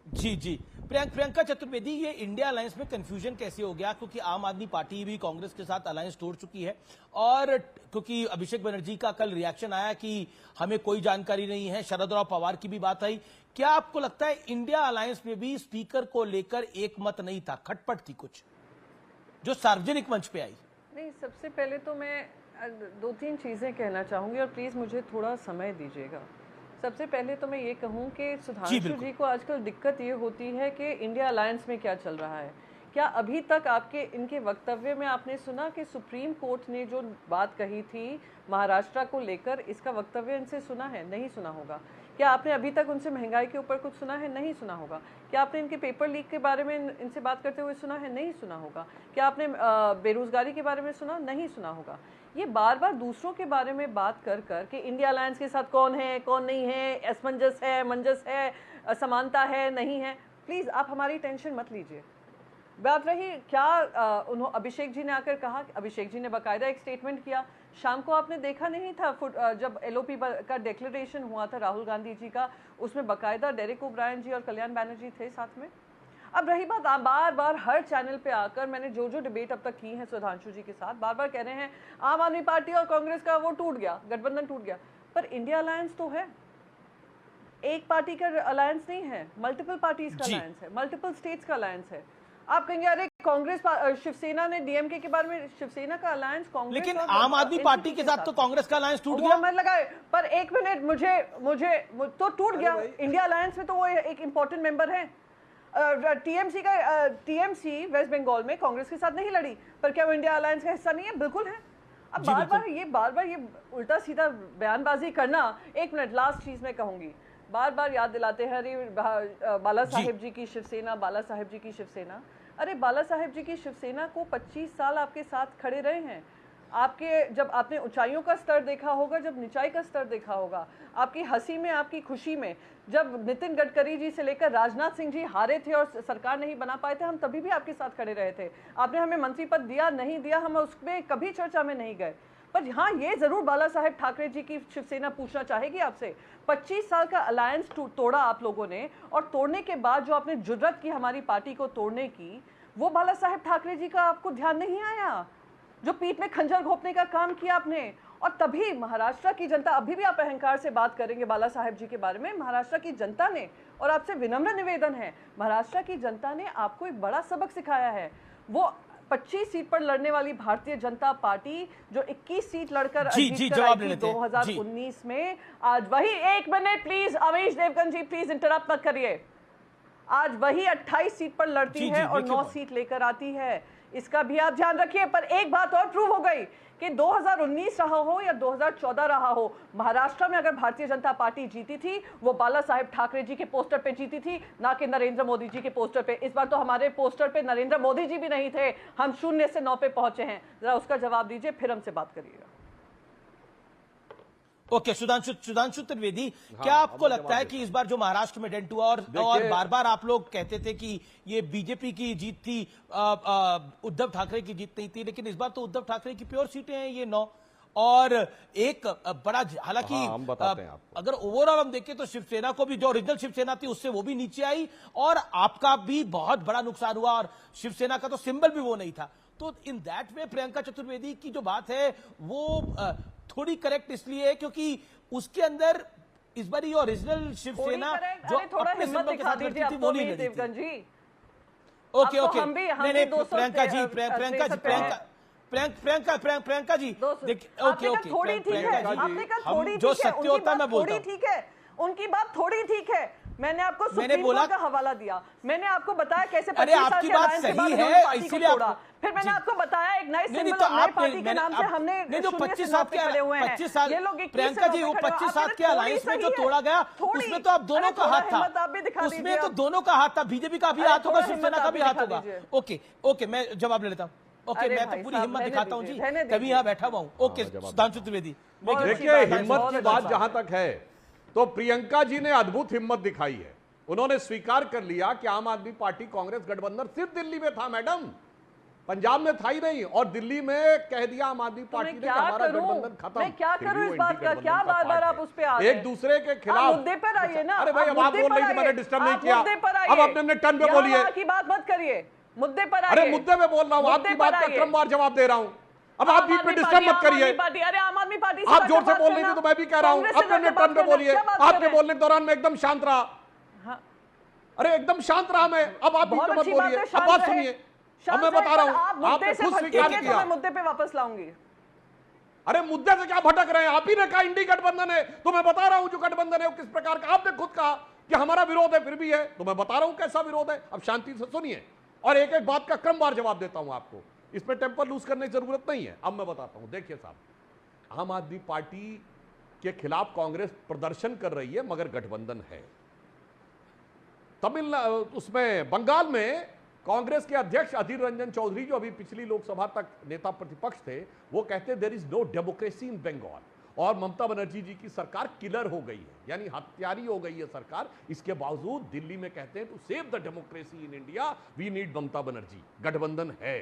जी प्रियंका चतुर्वेदी, ये इंडिया अलायंस में कंफ्यूजन कैसे हो गया? क्योंकि आम आदमी पार्टी भी कांग्रेस के साथ अलायंस तोड़ चुकी है और क्योंकि अभिषेक बनर्जी का कल रिएक्शन आया कि हमें कोई जानकारी नहीं है, शरद राव पवार की भी बात आई, क्या आपको लगता है इंडिया अलायंस में भी स्पीकर को लेकर एक मत नहीं था, खटपट थी कुछ जो सार्वजनिक मंच पे आई? नहीं, सबसे पहले तो मैं 2-3 चीजें कहना चाहूंगी और प्लीज मुझे थोड़ा समय दीजिएगा। सबसे पहले तो मैं ये कहूँ कि सुधांशु जी को आजकल दिक्कत ये होती है कि इंडिया अलायंस में क्या चल रहा है। क्या अभी तक आपके इनके वक्तव्य में आपने सुना कि सुप्रीम कोर्ट ने जो बात कही थी महाराष्ट्र को लेकर, इसका वक्तव्य इनसे सुना है? नहीं सुना होगा। क्या आपने अभी तक उनसे महंगाई के ऊपर कुछ सुना है? नहीं सुना होगा। क्या आपने इनके पेपर लीक के बारे में इनसे बात करते हुए सुना है? नहीं सुना होगा। क्या आपने बेरोजगारी के बारे में सुना? नहीं सुना होगा। ये बार बार दूसरों के बारे में बात कर कर कि इंडिया अलायंस के साथ कौन है, कौन नहीं है, असमंजस है, मंजस है, असमानता है, नहीं है, प्लीज़ आप हमारी टेंशन मत लीजिए। बात रही क्या अभिषेक जी ने आकर कहा, अभिषेक जी ने बाकायदा एक स्टेटमेंट किया। शाम को आपने देखा नहीं था जब एलओपी का डिक्लेरेशन हुआ था राहुल गांधी जी का, उसमें बाकायदा डेरेक ओब्रायन जी और कल्याण बैनर्जी थे साथ में। अब रही बात, आप बार बार हर चैनल पे आकर मैंने जो डिबेट अब तक की है सुधांशु जी के साथ, बार बार कह रहे हैं आम आदमी पार्टी और कांग्रेस का वो टूट गया, गठबंधन टूट गया। पर इंडिया अलायंस तो है, एक पार्टी का अलायंस नहीं है, मल्टीपल पार्टीज का अलायंस है, मल्टीपल स्टेट्स का अलायंस है। आप कहेंगे अरे कांग्रेस शिवसेना ने डीएमके के बारे में, शिवसेना का अलायंस कांग्रेस, लेकिन आम आदमी पार्टी के साथ तो कांग्रेस का अलायंस टूट गया। मैं लगाए पर एक मिनट, मुझे तो टूट गया। इंडिया अलायंस में तो वो एक इंपॉर्टेंट मेंबर है। टीएमसी वेस्ट बंगाल में कांग्रेस के साथ नहीं लड़ी, पर क्या वो इंडिया अलायंस का हिस्सा नहीं है? बिल्कुल है। अब बार बार ये उल्टा सीधा बयानबाजी करना। एक मिनट, लास्ट चीज मैं कहूंगी, बार बार याद दिलाते हैं अरे बाला साहेब जी की शिवसेना, बाला साहेब जी की शिवसेना। अरे बाला साहेब जी की शिवसेना को 25 साल आपके साथ खड़े रहे हैं। आपके जब आपने ऊंचाइयों का स्तर देखा होगा, जब निचाई का स्तर देखा होगा, आपकी हंसी में, आपकी खुशी में, जब नितिन गडकरी जी से लेकर राजनाथ सिंह जी हारे थे और सरकार नहीं बना पाए थे, हम तभी भी आपके साथ खड़े रहे थे। आपने हमें मंत्री पद दिया, नहीं दिया, हम उसमें कभी चर्चा में नहीं गए। पर हाँ, ये जरूर बाला साहेब ठाकरे जी की शिवसेना पूछना चाहेगी आपसे, 25 साल का अलायंस तोड़ा आप लोगों ने, और तोड़ने के बाद जो आपने जुर्रत की हमारी पार्टी को तोड़ने की, वो बाला साहेब ठाकरे जी का आपको ध्यान नहीं आया? जो पीठ में खंजर घोंपने का काम किया आपने। और तभी महाराष्ट्र की जनता, अभी भी आप अहंकार से बात करेंगे बाला साहेब जी के बारे में, महाराष्ट्र की जनता ने, और आपसे विनम्र निवेदन है, महाराष्ट्र की जनता ने आपको एक बड़ा सबक सिखाया है। वो 25 सीट पर लड़ने वाली भारतीय जनता पार्टी जो 21 सीट लड़कर जीत कर आई थी 2019 में, आज वही, एक minute please Amish Devgan ji, please interrupt मत करिए, आज वही 28 सीट पर लड़ती है और 9 सीट लेकर आती है। इसका भी आप ध्यान रखिए। पर एक बात और प्रूव हो गई कि 2019 रहा हो या 2014 रहा हो, महाराष्ट्र में अगर भारतीय जनता पार्टी जीती थी वो बाला साहेब ठाकरे जी के पोस्टर पे जीती थी, ना कि नरेंद्र मोदी जी के पोस्टर पे। इस बार तो हमारे पोस्टर पे नरेंद्र मोदी जी भी नहीं थे, हम 0 से 9 पे पहुंचे हैं। जरा उसका जवाब दीजिए, फिर हमसे बात करिएगा। ओके, सुधांशु त्रिवेदी, क्या आपको लगता है कि इस बार जो महाराष्ट्र में डेंट हुआ और बार बार आप लोग कहते थे कि ये बीजेपी की जीत थी, उद्धव ठाकरे की जीत नहीं थी, लेकिन इस बार तो उद्धव ठाकरे की प्योर सीटें हैं ये 9, और एक बड़ा, हालांकि हम बताते हैं आपको। अगर ओवरऑल हम देखें तो शिवसेना को भी, जो ओरिजिनल शिवसेना थी उससे वो भी नीचे आई, और आपका भी बहुत बड़ा नुकसान हुआ, और शिवसेना का तो सिंबल भी वो नहीं था। तो in that way Priyanka Chaturvedi की जो बात है वो थोड़ी करेक्ट इसलिए है क्योंकि उसके अंदर इस बार ये ओरिजिनल शिवसेना जो अपने सिंबल के साथ लड़ती थी वो नहीं लड़ी थी। ओके ओके, नहीं प्रियंका जी, प्रियंका जी ओके ओके, थोड़ी ठीक है, आपने कहा थोड़ी जो सत्य होता है मैं बोलता हूं। ठीक है, उनकी बात थोड़ी ठीक है। मैंने आपको सुप्रीम कोर्ट का हवाला दिया, मैंने आपको बताया कैसे 25 साल आपकी के बात अलायंस के सही बाद है, पार्टी को इसीलिए तोड़ा। फिर मैंने आपको बताया एक नए सिंबल, नई पार्टी के नाम से हमने नहीं जो 25 साल के खड़े हुए हैं। 25 साल, ये लोग प्रियंका जी वो 25 साल के अलायंस में जो तोड़ा गया उसमें तो आप दोनों का हाथ था, उसमें तो दोनों का हाथ था, बीजेपी का भी हाथ होगा, शिवसेना का भी हाथ होगा। ओके ओके, मैं जवाब ले लेता हूँ। ओके, मैं तो पूरी हिम्मत दिखाता हूँ जी, तभी यहाँ बैठा हुआ हूँ। ओके सुधांशु त्रिवेदी, देखिए हिम्मत की बात जहां तक है तो प्रियंका जी ने अद्भुत हिम्मत दिखाई है। उन्होंने स्वीकार कर लिया कि आम आदमी पार्टी कांग्रेस गठबंधन सिर्फ दिल्ली में था मैडम, पंजाब में था ही नहीं, और दिल्ली में कह दिया आम आदमी पार्टी ने कि हमारा गठबंधन खत्म। मैं क्या करूं इस बात का, क्या बार बार आप उस पे आ रहे हैं? एक दूसरे के खिलाफ मुद्दे पर आइए ना। अरे भाई अब आप बोल रही थी, मैंने डिस्टर्ब नहीं किया, अब आपने अपने टर्न पे बोलिए, की बात मत करिए, मुद्दे पर आइए। अरे मुद्दे पे बोल रहा हूँ, आपकी बात का क्रमवार जवाब दे रहा हूँ, अब आप बीच में डिस्टर्ब मत करिए। अरे आम आदमी पार्टी आप जोर से बोल रही थी तो मैं भी कह रहा हूँ, अपने टर्न पे बोलिए। आपके बोलने के दौरान मैं एकदम शांत रहा, अरे एकदम शांत रहा मैं, अब आप बीच में मत बोलिए, अब बात सुनिए, अब मैं बता रहा हूँ, आपने खुद स्वीकार किया। मैं मुद्दे पे वापस लाऊंगी। अरे मुद्दे से क्या भटक रहे हैं, आप ही ने कहा इंडी गठबंधन है, तो मैं बता रहा हूं जो गठबंधन है वो किस प्रकार का। आपने खुद कहा कि हमारा विरोध है, फिर भी है, तो मैं बता रहा हूं कैसा विरोध है। अब शांति से सुनिए और एक एक बात का क्रमवार जवाब देता हूं आपको, इसमें टेम्पर लूज करने की जरूरत नहीं है। अब मैं बताता हूं, देखिए साहब, आम आदमी पार्टी के खिलाफ कांग्रेस प्रदर्शन कर रही है मगर गठबंधन है। तमिलनाडु, उसमें बंगाल में कांग्रेस के अध्यक्ष अधीर रंजन चौधरी, जो अभी पिछली लोकसभा तक नेता प्रतिपक्ष थे, वो कहते हैं there is no democracy in Bengal, और ममता बनर्जी जी की सरकार किलर हो गई है, यानी हत्यारी हो गई है सरकार। इसके बावजूद दिल्ली में कहते हैं to save the democracy in India we need Mamata Banerjee, गठबंधन है।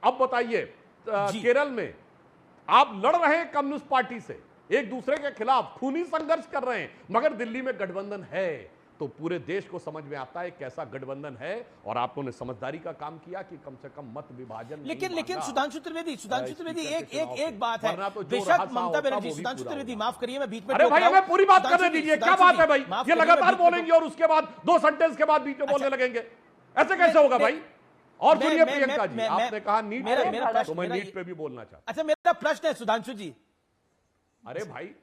अब बताइए केरल में आप लड़ रहे हैं कम्युनिस्ट पार्टी से, एक दूसरे के खिलाफ खूनी संघर्ष कर रहे हैं, मगर दिल्ली में गठबंधन है, तो पूरे देश को समझ में आता है कैसा गठबंधन है। और आप लोगों ने समझदारी का काम किया कि कम से कम मत विभाजन। लेकिन सुधांशु त्रिवेदी एक बात है, बेशक ममता बनर्जी, सुधांशु त्रिवेदी माफ करिए मैं बीच में, अरे भाई हमें पूरी बात करने दीजिए, क्या बात है भाई, ये लगातार बोलेंगे और उसके बाद 2 सेंटेंस के बाद बीच में बोलने लगेंगे, ऐसे कैसे होगा भाई। और सुनिए प्रियंका जी, आपने कहा नीट, तो मैं नीट पे भी बोलना चाहता। अच्छा मेरा प्रश्न है सुधांशु जी। अरे भाई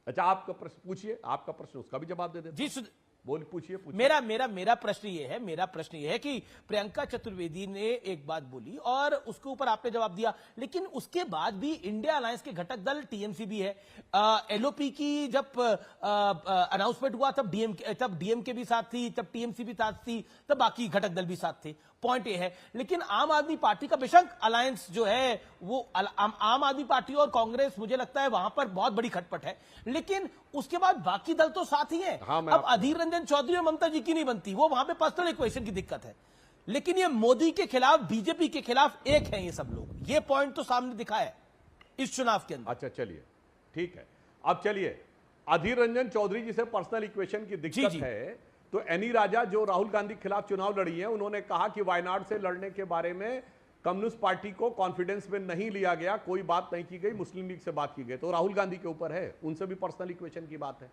अच्छा आपका प्रश्न पूछिए, आपका प्रश्न उसका भी जवाब दे देते जी। बोल पूछिए। मेरा प्रश्न ये है कि प्रियंका चतुर्वेदी ने एक बात बोली और उसके ऊपर आपने जवाब दिया, लेकिन उसके बाद भी इंडिया अलायंस के घटक दल टीएमसी भी है। एलओपी की जब अनाउंसमेंट हुआ तब डीएमके भी साथ थी, तब टीएमसी भी साथ थी, तब बाकी घटक दल भी साथ थे। पॉइंट ये है, लेकिन आम आदमी पार्टी का बेशक अलायंस जो है वो आम आदमी पार्टी और कांग्रेस, मुझे लगता है वहां पर बहुत बड़ी खटपट है, लेकिन उसके बाद बाकी दल तो साथ ही हैं। अब अधीर रंजन चौधरी और ममता जी की नहीं बनती, वो वहां पे पर्सनल इक्वेशन की दिक्कत है, लेकिन ये मोदी के खिलाफ, बीजेपी के खिलाफ एक है ये सब लोग, ये पॉइंट तो सामने दिखा है इस चुनाव के अंदर। अच्छा चलिए ठीक है, अब चलिए अधीर रंजन चौधरी जी से पर्सनल इक्वेशन की दिक्कत है, तो एनी राजा जो राहुल गांधी के खिलाफ चुनाव लड़ी है, उन्होंने कहा कि वायनाड से लड़ने के बारे में कम्युनिस्ट पार्टी को कॉन्फिडेंस में नहीं लिया गया, कोई बात नहीं की गई, मुस्लिम लीग से बात की गई, तो राहुल गांधी के ऊपर है, उनसे भी पर्सनल इक्वेशन की बात है,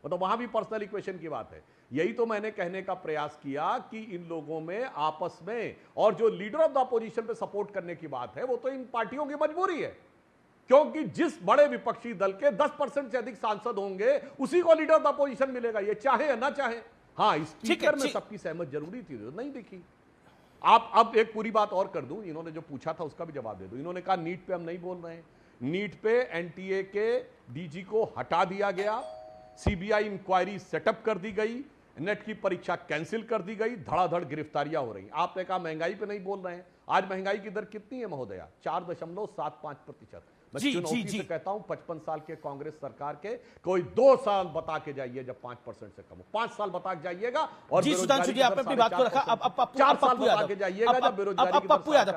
मतलब वहां भी पर्सनल इक्वेशन की बात है। यही तो मैंने कहने का प्रयास किया कि इन लोगों में आपस में, और जो लीडर ऑफ द अपोजिशन पे सपोर्ट करने की बात है, वो तो इन पार्टियों की मजबूरी है, क्योंकि जिस बड़े विपक्षी दल के 10% से अधिक सांसद होंगे उसी को लीडर ऑफ द अपोजिशन मिलेगा, ये चाहे या ना चाहे। हाँ, स्पीकर में सबकी सहमत जरूरी थी, नहीं दिखी। आप अब एक पूरी बात और कर दूं, इन्होंने जो पूछा था उसका भी जवाब दे दूं। इन्होंने कहा नीट पे हम नहीं बोल रहे हैं, नीट पे एनटीए के डीजी को हटा दिया गया, सीबीआई इंक्वायरी सेटअप कर दी गई, नेट की परीक्षा कैंसिल कर दी गई, धड़ाधड़ गिरफ्तारियां हो रही। आपने कहा महंगाई पे नहीं बोल रहे हैं। आज महंगाई की दर कितनी है महोदया? 4.75%। मैं चुनौती से कहता हूं 55 साल के कांग्रेस सरकार के कोई 2 साल बता के जाइए जब 5% से कम हो। 5 साल बता के जाइएगा और जी सुधांशु जी आपने अपनी बात को रखा। अब 4 साल बता के जाइएगा जब बेरोजगारी की दर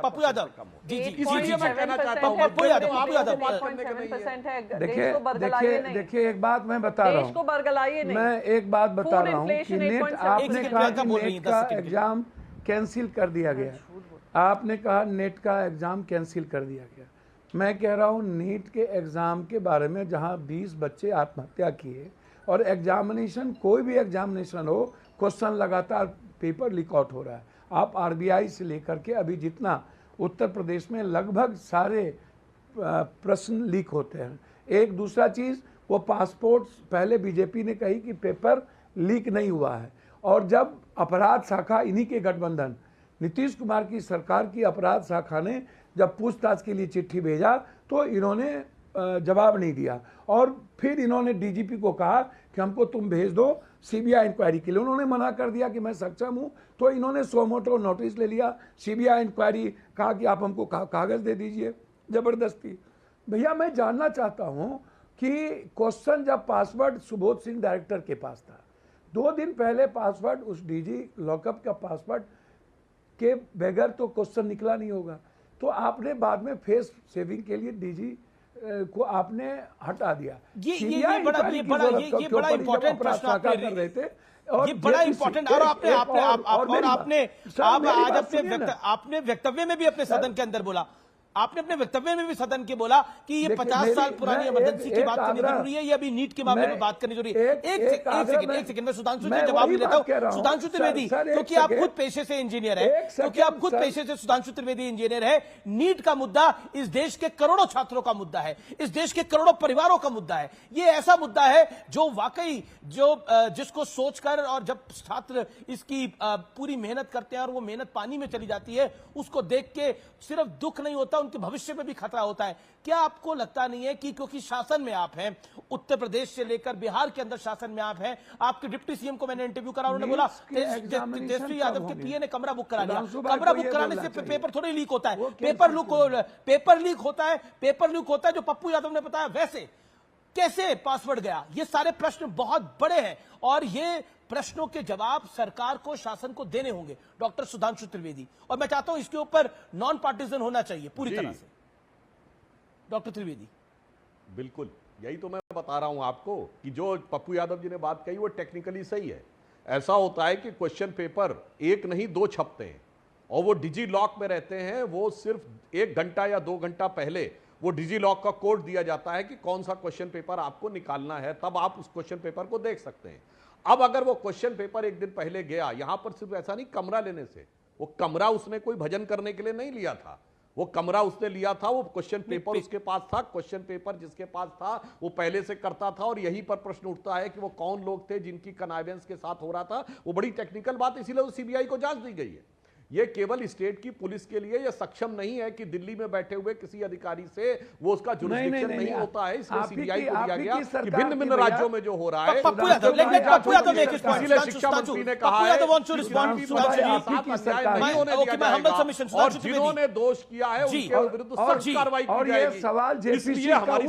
पप्पू यादव जी जी इसलिए मैं कहना चाहता हूं पप्पू यादव देखिए एक बात मैं बता रहा हूं, मैं एक बात बता रहा हूं कि नेट आपने कहा कि नेट का एग्जाम कैंसिल कर दिया गया, आपने कहा नेट का एग्जाम कैंसिल कर दिया गया। मैं कह रहा हूं नीट के एग्ज़ाम के बारे में जहां 20 बच्चे आत्महत्या किए और एग्जामिनेशन कोई भी एग्जामिनेशन हो, क्वेश्चन लगातार पेपर लीक आउट हो रहा है। आप आरबीआई से लेकर के अभी जितना उत्तर प्रदेश में लगभग सारे प्रश्न लीक होते हैं। एक दूसरा चीज़, वो पासपोर्ट पहले बीजेपी ने कही कि पेपर लीक नहीं हुआ है, और जब अपराध शाखा इन्हीं के गठबंधन नीतीश कुमार की सरकार की अपराध शाखा ने जब पूछताछ के लिए चिट्ठी भेजा तो इन्होंने जवाब नहीं दिया, और फिर इन्होंने डीजीपी को कहा कि हमको तुम भेज दो सीबीआई इंक्वायरी के लिए। उन्होंने मना कर दिया कि मैं सक्षम हूं, तो इन्होंने सोमोटो नोटिस ले लिया, सीबीआई इंक्वायरी कहा कि आप हमको कागज़ दे दीजिए जबरदस्ती। भैया मैं जानना चाहता हूं कि क्वेश्चन जब पासवर्ड सुबोध सिंह डायरेक्टर के पास था, 2 दिन पहले पासवर्ड उस डीजी लॉकअप का पासवर्ड के बगैर तो क्वेश्चन निकला नहीं होगा, तो आपने बाद में फेस सेविंग के लिए डीजी को आपने हटा दिया। ये बड़ा इंपॉर्टेंट प्रश्न आप कर रहे थे, ये बड़ा इंपॉर्टेंट। और आपने अपने वक्तव्य में भी अपने सदन के अंदर बोला, आपने अपने वक्तव्य में भी सदन के बोला कि ये 50 साल पुरानी इमरजेंसी की बात करनी जरूरी है, ये अभी नीट के मामले में बात करनी जरूरी है। एक सेकंड में सुधांशु से जवाब भी लेता हूं। सुधांशु त्रिवेदी, क्योंकि आप खुद पेशे से इंजीनियर है, क्योंकि आप खुद पेशे से सुधांशु त्रिवेदी इंजीनियर है, नीट का मुद्दा इस देश के करोड़ों छात्रों का मुद्दा है, इस देश के करोड़ों परिवारों का मुद्दा है। ये ऐसा मुद्दा है जो वाकई जिसको सोचकर, और जब छात्र इसकी पूरी मेहनत करते हैं और वो मेहनत पानी में चली जाती है, उसको देख के सिर्फ दुख नहीं होता, उनके भविष्य में भी खतरा होता है। क्या आपको लगता नहीं है कि क्योंकि शासन में आप हैं, उत्तर प्रदेश से लेकर बिहार के अंदर शासन में आप हैं, आपके डिप्टी सीएम को मैंने इंटरव्यू करा, उन्होंने बोला तेजस्वी यादव के पीए ने कमरा बुक करा लिया। कमरा बुक कराने से पेपर थोड़ी लीक होता है, पेपर लीक होता है जो पप्पू यादव ने बताया। वैसे कैसे पासवर्ड गया? ये सारे प्रश्न बहुत बड़े हैं और ये प्रश्नों के जवाब सरकार को, शासन को देने होंगे। डॉक्टर सुधांशु त्रिवेदी, और मैं चाहता हूं इसके ऊपर नॉन पार्टीजन होना चाहिए पूरी तरह से। डॉक्टर त्रिवेदी, बिल्कुल यही तो मैं बता रहा हूं आपको कि जो पप्पू यादव जी ने बात कही वो टेक्निकली सही है। ऐसा होता है कि क्वेश्चन पेपर 1 नहीं 2 छपते हैं और वो डिजी लॉक में रहते हैं। वो सिर्फ 1 घंटा या 2 घंटा पहले वो डिजी लॉक का कोड दिया जाता है कि कौन सा क्वेश्चन पेपर आपको निकालना है, तब आप उस क्वेश्चन पेपर को देख सकते हैं। अब अगर वो क्वेश्चन पेपर 1 दिन पहले गया, यहां पर सिर्फ ऐसा नहीं कमरा लेने से, वो कमरा उसने कोई भजन करने के लिए नहीं लिया था, वो कमरा उसने लिया था, वो क्वेश्चन पेपर उसके पास था, क्वेश्चन पेपर जिसके पास था वो पहले से करता था। और यहीं पर प्रश्न उठता है कि वो कौन लोग थे जिनकी कनाइवेंस के साथ हो रहा था। वो बड़ी टेक्निकल बात, इसीलिए वो सीबीआई को जांच दी गई है। ये केवल स्टेट की पुलिस के लिए ये सक्षम नहीं है कि दिल्ली में बैठे हुए किसी अधिकारी से वो उसका जुरिसडिक्शन नहीं होता है, इसलिए सीबीआई को दिया गया कि भिन्न भिन्न राज्यों में जो हो रहा है। पप्पू यादव ने कहा है और जिन्होंने दोष किया है उनके विरुद्ध सख्त कार्रवाई की जाएगी। सवाल इसलिए हमारी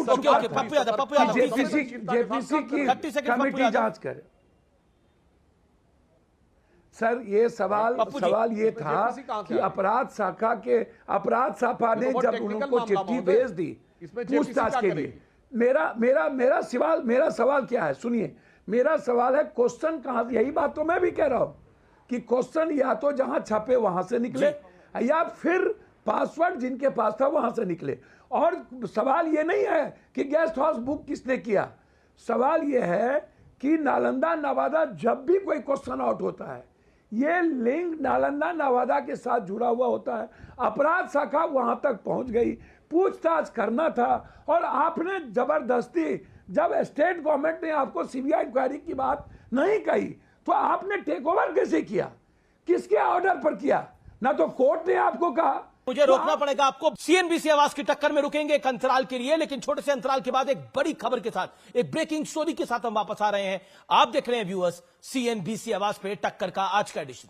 जेपीसी की कमेटी जांच करे। सर ये सवाल ये था कि अपराध शाखा ने जब उनको चिट्ठी भेज दी पूछताछ के लिए, मेरा सवाल क्या है सुनिए, मेरा सवाल है क्वेश्चन कहां, यही बात तो मैं भी कह रहा हूं कि क्वेश्चन या तो जहां छपे वहां से निकले या फिर पासवर्ड जिनके पास था वहां से निकले। और सवाल ये नहीं है कि गेस्ट हाउस बुक किसने किया, सवाल ये है कि नालंदा नवादा जब भी कोई क्वेश्चन आउट होता है ये लिंक नालंदा नवादा के साथ जुड़ा हुआ होता है। अपराध शाखा वहां तक पहुंच गई, पूछताछ करना था और आपने जबरदस्ती, जब स्टेट गवर्नमेंट ने आपको सीबीआई इंक्वायरी की बात नहीं कही तो आपने टेक ओवर कैसे किया, किसके ऑर्डर पर किया? ना तो कोर्ट ने आपको कहा। मुझे रोकना पड़ेगा आपको। सीएनबीसी आवाज की टक्कर में रुकेंगे एक अंतराल के लिए, लेकिन छोटे से अंतराल के बाद एक बड़ी खबर के साथ, एक ब्रेकिंग स्टोरी के साथ हम वापस आ रहे हैं। आप देख रहे हैं व्यूअर्स सीएनबीसी आवाज पे टक्कर का आज का एडिशन।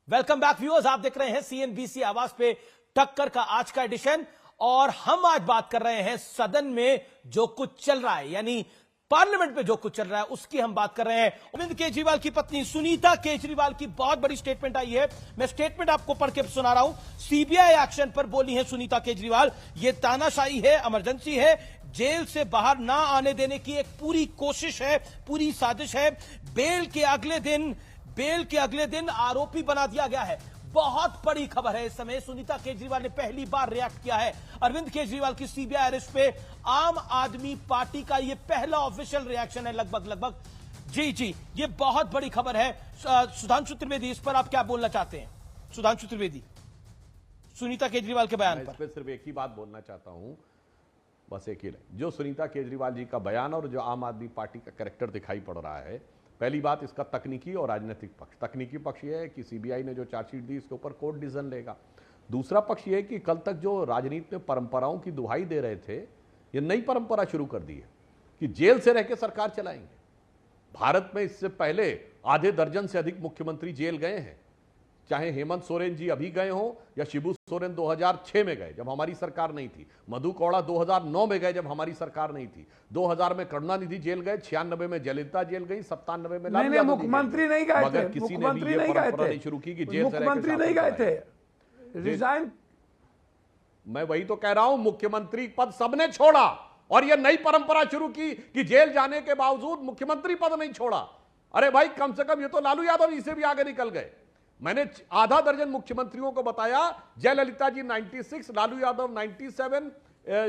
वेलकम बैक व्यूअर्स, आप देख रहे हैं सीएनबीसी आवाज पे टक्कर का आज का एडिशन, और हम आज बात कर रहे हैं सदन में जो कुछ चल रहा है, यानी पार्लियामेंट में जो कुछ चल रहा है उसकी हम बात कर रहे हैं। अरविंद केजरीवाल की पत्नी सुनीता केजरीवाल की बहुत बड़ी स्टेटमेंट आई है। मैं स्टेटमेंट आपको पढ़ के सुना रहा हूं। सीबीआई एक्शन पर बोली है सुनीता केजरीवाल, ये तानाशाही है, इमरजेंसी है, जेल से बाहर ना आने देने की एक पूरी कोशिश है, पूरी साजिश है। बेल के अगले दिन आरोपी बना दिया गया है। बहुत बड़ी खबर है। इस समय सुनीता केजरीवाल ने पहली बार रिएक्ट किया है अरविंद केजरीवाल की सीबीआई अरेस्ट पे। आम आदमी पार्टी का यह पहला ऑफिशियल रिएक्शन है लगभग। जी, ये बहुत बड़ी खबर है। सुधांशु त्रिवेदी, इस पर आप क्या बोलना चाहते हैं? सुधांशु त्रिवेदी, सुनीता केजरीवाल के बयान पर। सिर्फ एक ही बात बोलना चाहता हूं, बस एक ही, जो सुनीता केजरीवाल जी का बयान और जो आम आदमी पार्टी का कैरेक्टर दिखाई पड़ रहा है, पहली बात इसका तकनीकी और राजनीतिक पक्ष। तकनीकी पक्ष यह है कि सीबीआई ने जो चार्जशीट दी इसके ऊपर कोर्ट डिसीजन लेगा। दूसरा पक्ष यह है कि कल तक जो राजनीति में परंपराओं की दुहाई दे रहे थे, ये नई परंपरा शुरू कर दी है कि जेल से रह के सरकार चलाएंगे। भारत में इससे पहले आधे दर्जन से अधिक मुख्यमंत्री जेल गए हैं, चाहे हेमंत सोरेन जी अभी गए हों या शिबू सोरेन 2006 में गए जब हमारी सरकार नहीं थी, मधु कौड़ा 2009 में गए जब हमारी सरकार नहीं थी, 2000 में करुणानिधि जेल गए, 96 में जयललिता जेल गई, 97 में नहीं, मुख्यमंत्री नहीं गए थे, मगर किसी ने भी ये परंपरा नहीं शुरू की कि जेल से मुख्यमंत्री नहीं गए थे, रिजाइन। मैं वही तो कह रहा हूं, मुख्यमंत्री पद सबने छोड़ा और यह नई परंपरा शुरू की कि जेल जाने के बावजूद मुख्यमंत्री पद नहीं छोड़ा। अरे भाई, कम से कम ये तो लालू यादव इससे भी आगे निकल गए। मैंने आधा दर्जन मुख्यमंत्रियों को बताया, जयललिता जी 96, लालू यादव 97,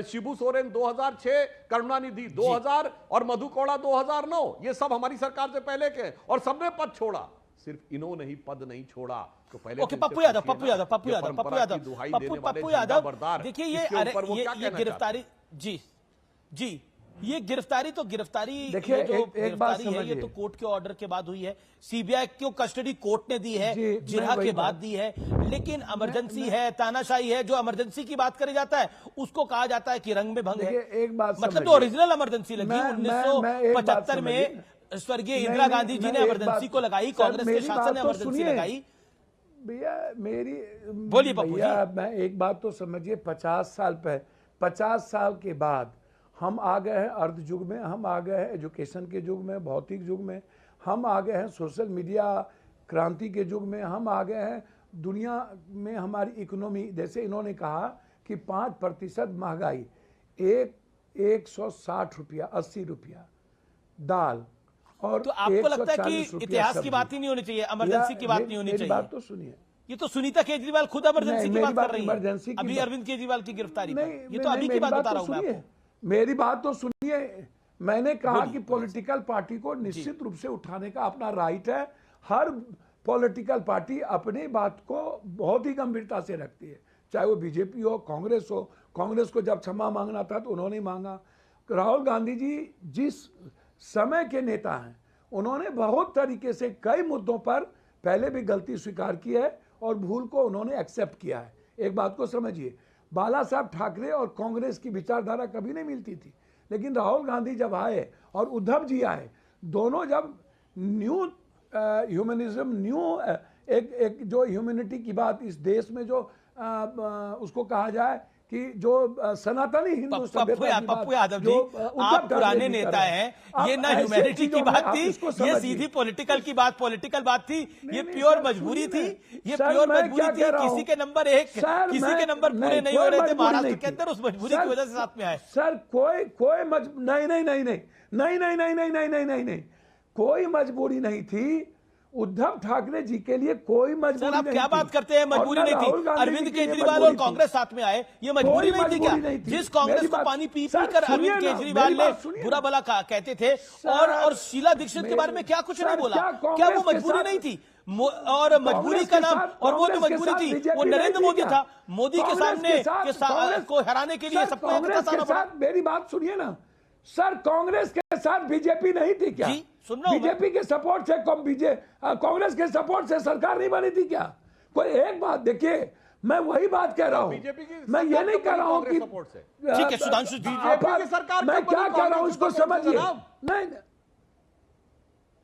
शिबू सोरेन 2006, करुणानिधि 2000 और मधु कौड़ा 2009। ये सब हमारी सरकार से पहले के, और सबने पद छोड़ा, सिर्फ इन्होंने ही पद नहीं छोड़ा। तो पहले पप्पू यादव, देखिए ये गिरफ्तारी, जी ये गिरफ्तारी तो गिरफ्तारी, देखिए एक बात है, ये तो कोर्ट के ऑर्डर के बाद हुई है। सीबीआई को कस्टडी कोर्ट ने दी है, जिरहा के बाद दी है, लेकिन इमरजेंसी है, तानाशाही है। जो इमरजेंसी की बात करी जाता है उसको कहा जाता है कि रंग में भंग है। एक बात मतलब जो ओरिजिनल इमरजेंसी लगी 1975 में स्वर्गीय इंदिरा गांधी जी ने इमरजेंसी को लगाई, कांग्रेस के शासन ने इमरजेंसी लगाई। भैया बोलिए भैया, मैं एक बात तो समझिए, 50 साल के बाद हम आ गए हैं अर्ध युग में, हम आ गए हैं एजुकेशन के युग में, भौतिक युग में, हम आ गए हैं सोशल मीडिया क्रांति के युग में, हम आ गए हैं दुनिया में हमारी इकोनॉमी, जैसे इन्होंने कहा कि 5% महंगाई, 160 रुपया 80 रुपया दाल, और तो आपको लगता है कि इतिहास की बात ही नहीं होनी चाहिए, इमरजेंसी की बात नहीं होनी चाहिए? बात तो सुनिए, ये तो सुनीता केजरीवाल खुद इमरजेंसी की बात कर रही है अभी अरविंद केजरीवाल की गिरफ्तारी पर। ये तो अभी की बात बता रहा हूं मैं आपको। मेरी बात तो सुनिए, मैंने कहा कि पॉलिटिकल पार्टी को निश्चित रूप से उठाने का अपना राइट है। हर पॉलिटिकल पार्टी अपनी बात को बहुत ही गंभीरता से रखती है, चाहे वो बीजेपी हो, कांग्रेस हो। कांग्रेस को जब क्षमा मांगना था तो उन्होंने मांगा। राहुल गांधी जी जिस समय के नेता हैं, उन्होंने बहुत तरीके से कई मुद्दों पर पहले भी गलती स्वीकार की है और भूल को उन्होंने एक्सेप्ट किया है। एक बात को समझिए, बाला साहब ठाकरे और कांग्रेस की विचारधारा कभी नहीं मिलती थी, लेकिन राहुल गांधी जब आए और उद्धव जी आए, दोनों जब न्यू ह्यूमनिज्म, न्यू एक जो ह्यूमैनिटी की बात इस देश में जो उसको कहा जाए कि जो सनातनी हिंदू पप्पू यादव जी, आप पुराने नेता हैं, ये ना ह्यूमैनिटी की बात थी, ये सीधी पॉलिटिकल की बात, पॉलिटिकल बात थी, ये प्योर मजबूरी थी, ये प्योर मजबूरी थी। किसी के नंबर 1, किसी के नंबर पूरे नहीं हो रहे थे महाराष्ट्र के अंदर, उस मजबूरी की वजह से साथ में आए। सर नहीं, कोई मजबूरी नहीं थी। उद्धव ठाकरे जी के लिए कोई मजबूरी सर, आप नहीं क्या थी। बात करते हैं? मजबूरी नहीं थी। अरविंद केजरीवाल और कांग्रेस साथ में आए, ये मजबूरी नहीं थी क्या? जिस कांग्रेस को पानी पी कर अरविंद केजरीवाल ने बुरा भला कहते थे, और शीला दीक्षित के बारे में क्या कुछ नहीं बोला, क्या वो मजबूरी नहीं थी? और मजबूरी का नाम, और वो जो मजबूरी थी वो नरेंद्र मोदी था, मोदी के सामने को हराने के लिए सबको। मेरी बात सुनिए ना सर, कांग्रेस के साथ बीजेपी नहीं थी क्या? सुन रहा हूं मैं। बीजेपी के सपोर्ट से कांग्रेस के सपोर्ट से सरकार नहीं बनी थी क्या? कोई एक बात देखिए, मैं वही बात कह रहा हूं, मैं ये नहीं कह रहा हूं कि ठीक है सुधांशु जी, बीजेपी की सरकार मैं क्या कह रहा हूं उसको समझिए। नहीं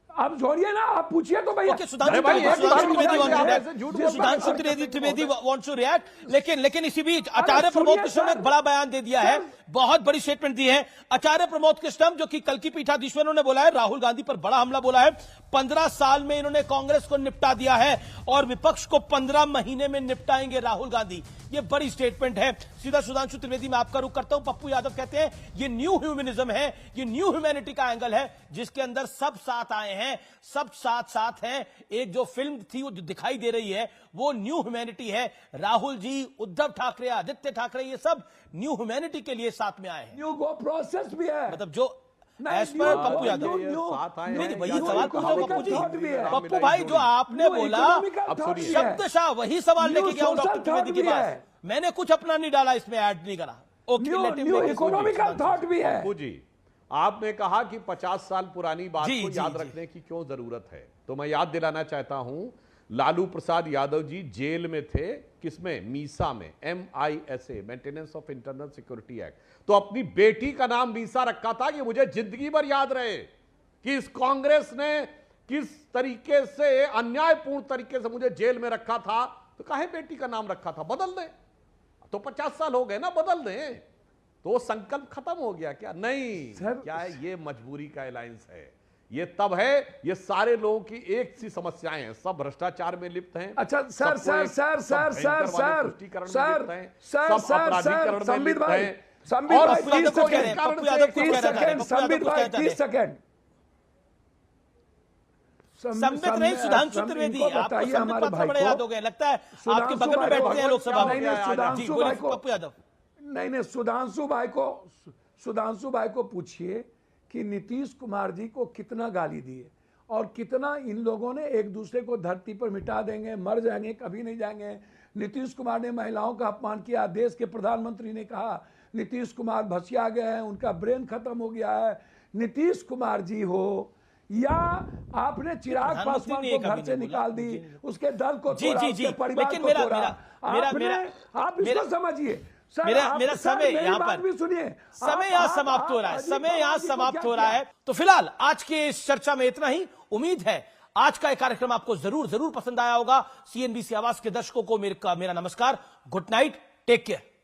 आप छोड़िए ना, आप पूछिए तो भैया। Sudhanshu Trivedi wants to react, लेकिन इसी बीच आचार्य प्रमोद कृष्ण ने एक बड़ा बयान दे दिया है, बहुत बड़ी स्टेटमेंट दी है आचार्य प्रमोद कृष्ण, जो कि कल की पीठाधीश्वरों ने बोला है राहुल गांधी पर बड़ा हमला बोला है। 15 साल में इन्होंने कांग्रेस को निपटा दिया है और विपक्ष को 15 महीने में निपटाएंगे राहुल गांधी। ये बड़ी स्टेटमेंट है। सीधा सुधांशु त्रिवेदी में आपका रुख करता हूं। पप्पू यादव कहते हैं ये न्यू ह्यूमनिज्म है, ये न्यू ह्यूमैनिटी का एंगल है जिसके अंदर सब साथ आए हैं, सब साथ हैं। एक जो फिल्म थी वो जो दिखाई दे रही है वो न्यू ह्यूमैनिटी है। राहुल जी, उद्धव ठाकरे, आदित्य ठाकरे, ये सब न्यू ह्यूमैनिटी के लिए साथ में आए हैं। न्यू गो प्रोसेस भी है, मतलब जो एज पर पप्पू यादव वही सवाल पूछा पप्पू जी। पप्पू भाई जो आपने बोला शब्दशाह वही सवाल लेके गया हूं डॉक्टर त्रिवेदी के पास, मैंने कुछ अपना नहीं डाला, इसमें ऐड नहीं करा। न्यू इकोनॉमिकल थॉट भी है। जी, आपने कहा कि 50 साल पुरानी बात को याद रखने की क्यों जरूरत है, तो मैं याद दिलाना चाहता हूं लालू प्रसाद यादव जी जेल में थे, किसमें? मीसा में, MISA, maintenance of internal security act. तो अपनी बेटी का नाम मीसा रखा था कि मुझे जिंदगी भर याद रहे कि इस कांग्रेस ने किस तरीके से अन्यायपूर्ण तरीके से मुझे जेल में रखा था। तो काहे बेटी का नाम रखा था? बदल दें। तो 50 साल हो गए ना, बदल दें। तो वो संकल्प खत्म हो गया क्या? नहीं क्या है, ये मजबूरी का अलायंस है। ये तब है, ये सारे लोगों की एक सी समस्याएं हैं, सब भ्रष्टाचार में लिप्त हैं। अच्छा सर संबित भाई 30 सेकंड संबित नहीं, सुधांशु त्रिवेदी, आपको संबित पत्र बड़े याद हो गए, लगता है आपके बगल में बैठते हैं लोकसभा में। पप्पू यादव नहीं, सुधांशु भाई को पूछिए कि नीतीश कुमार जी को कितना गाली दिए और कितना इन लोगों ने एक दूसरे को धरती पर मिटा देंगे, मर जाएंगे, कभी नहीं जाएंगे। नीतीश कुमार ने महिलाओं का अपमान किया, देश के प्रधानमंत्री ने कहा नीतीश कुमार भसिया गए हैं, उनका ब्रेन खत्म हो गया है। नीतीश कुमार जी हो या आपने चिराग पासवान को घर से निकाल दी, उसके दल को तोड़ा, उसके परिवार को तोड़ा। आप इसको समझिए। मेरा समय यहाँ पर भी सुनिए, समय यहाँ समाप्त हो रहा है, समय यहाँ समाप्त हो रहा है। तो फिलहाल आज के इस चर्चा में इतना ही। उम्मीद है आज का ये कार्यक्रम आपको जरूर पसंद आया होगा। CNBC आवाज के दर्शकों को मेरा नमस्कार, गुड नाइट, टेक केयर।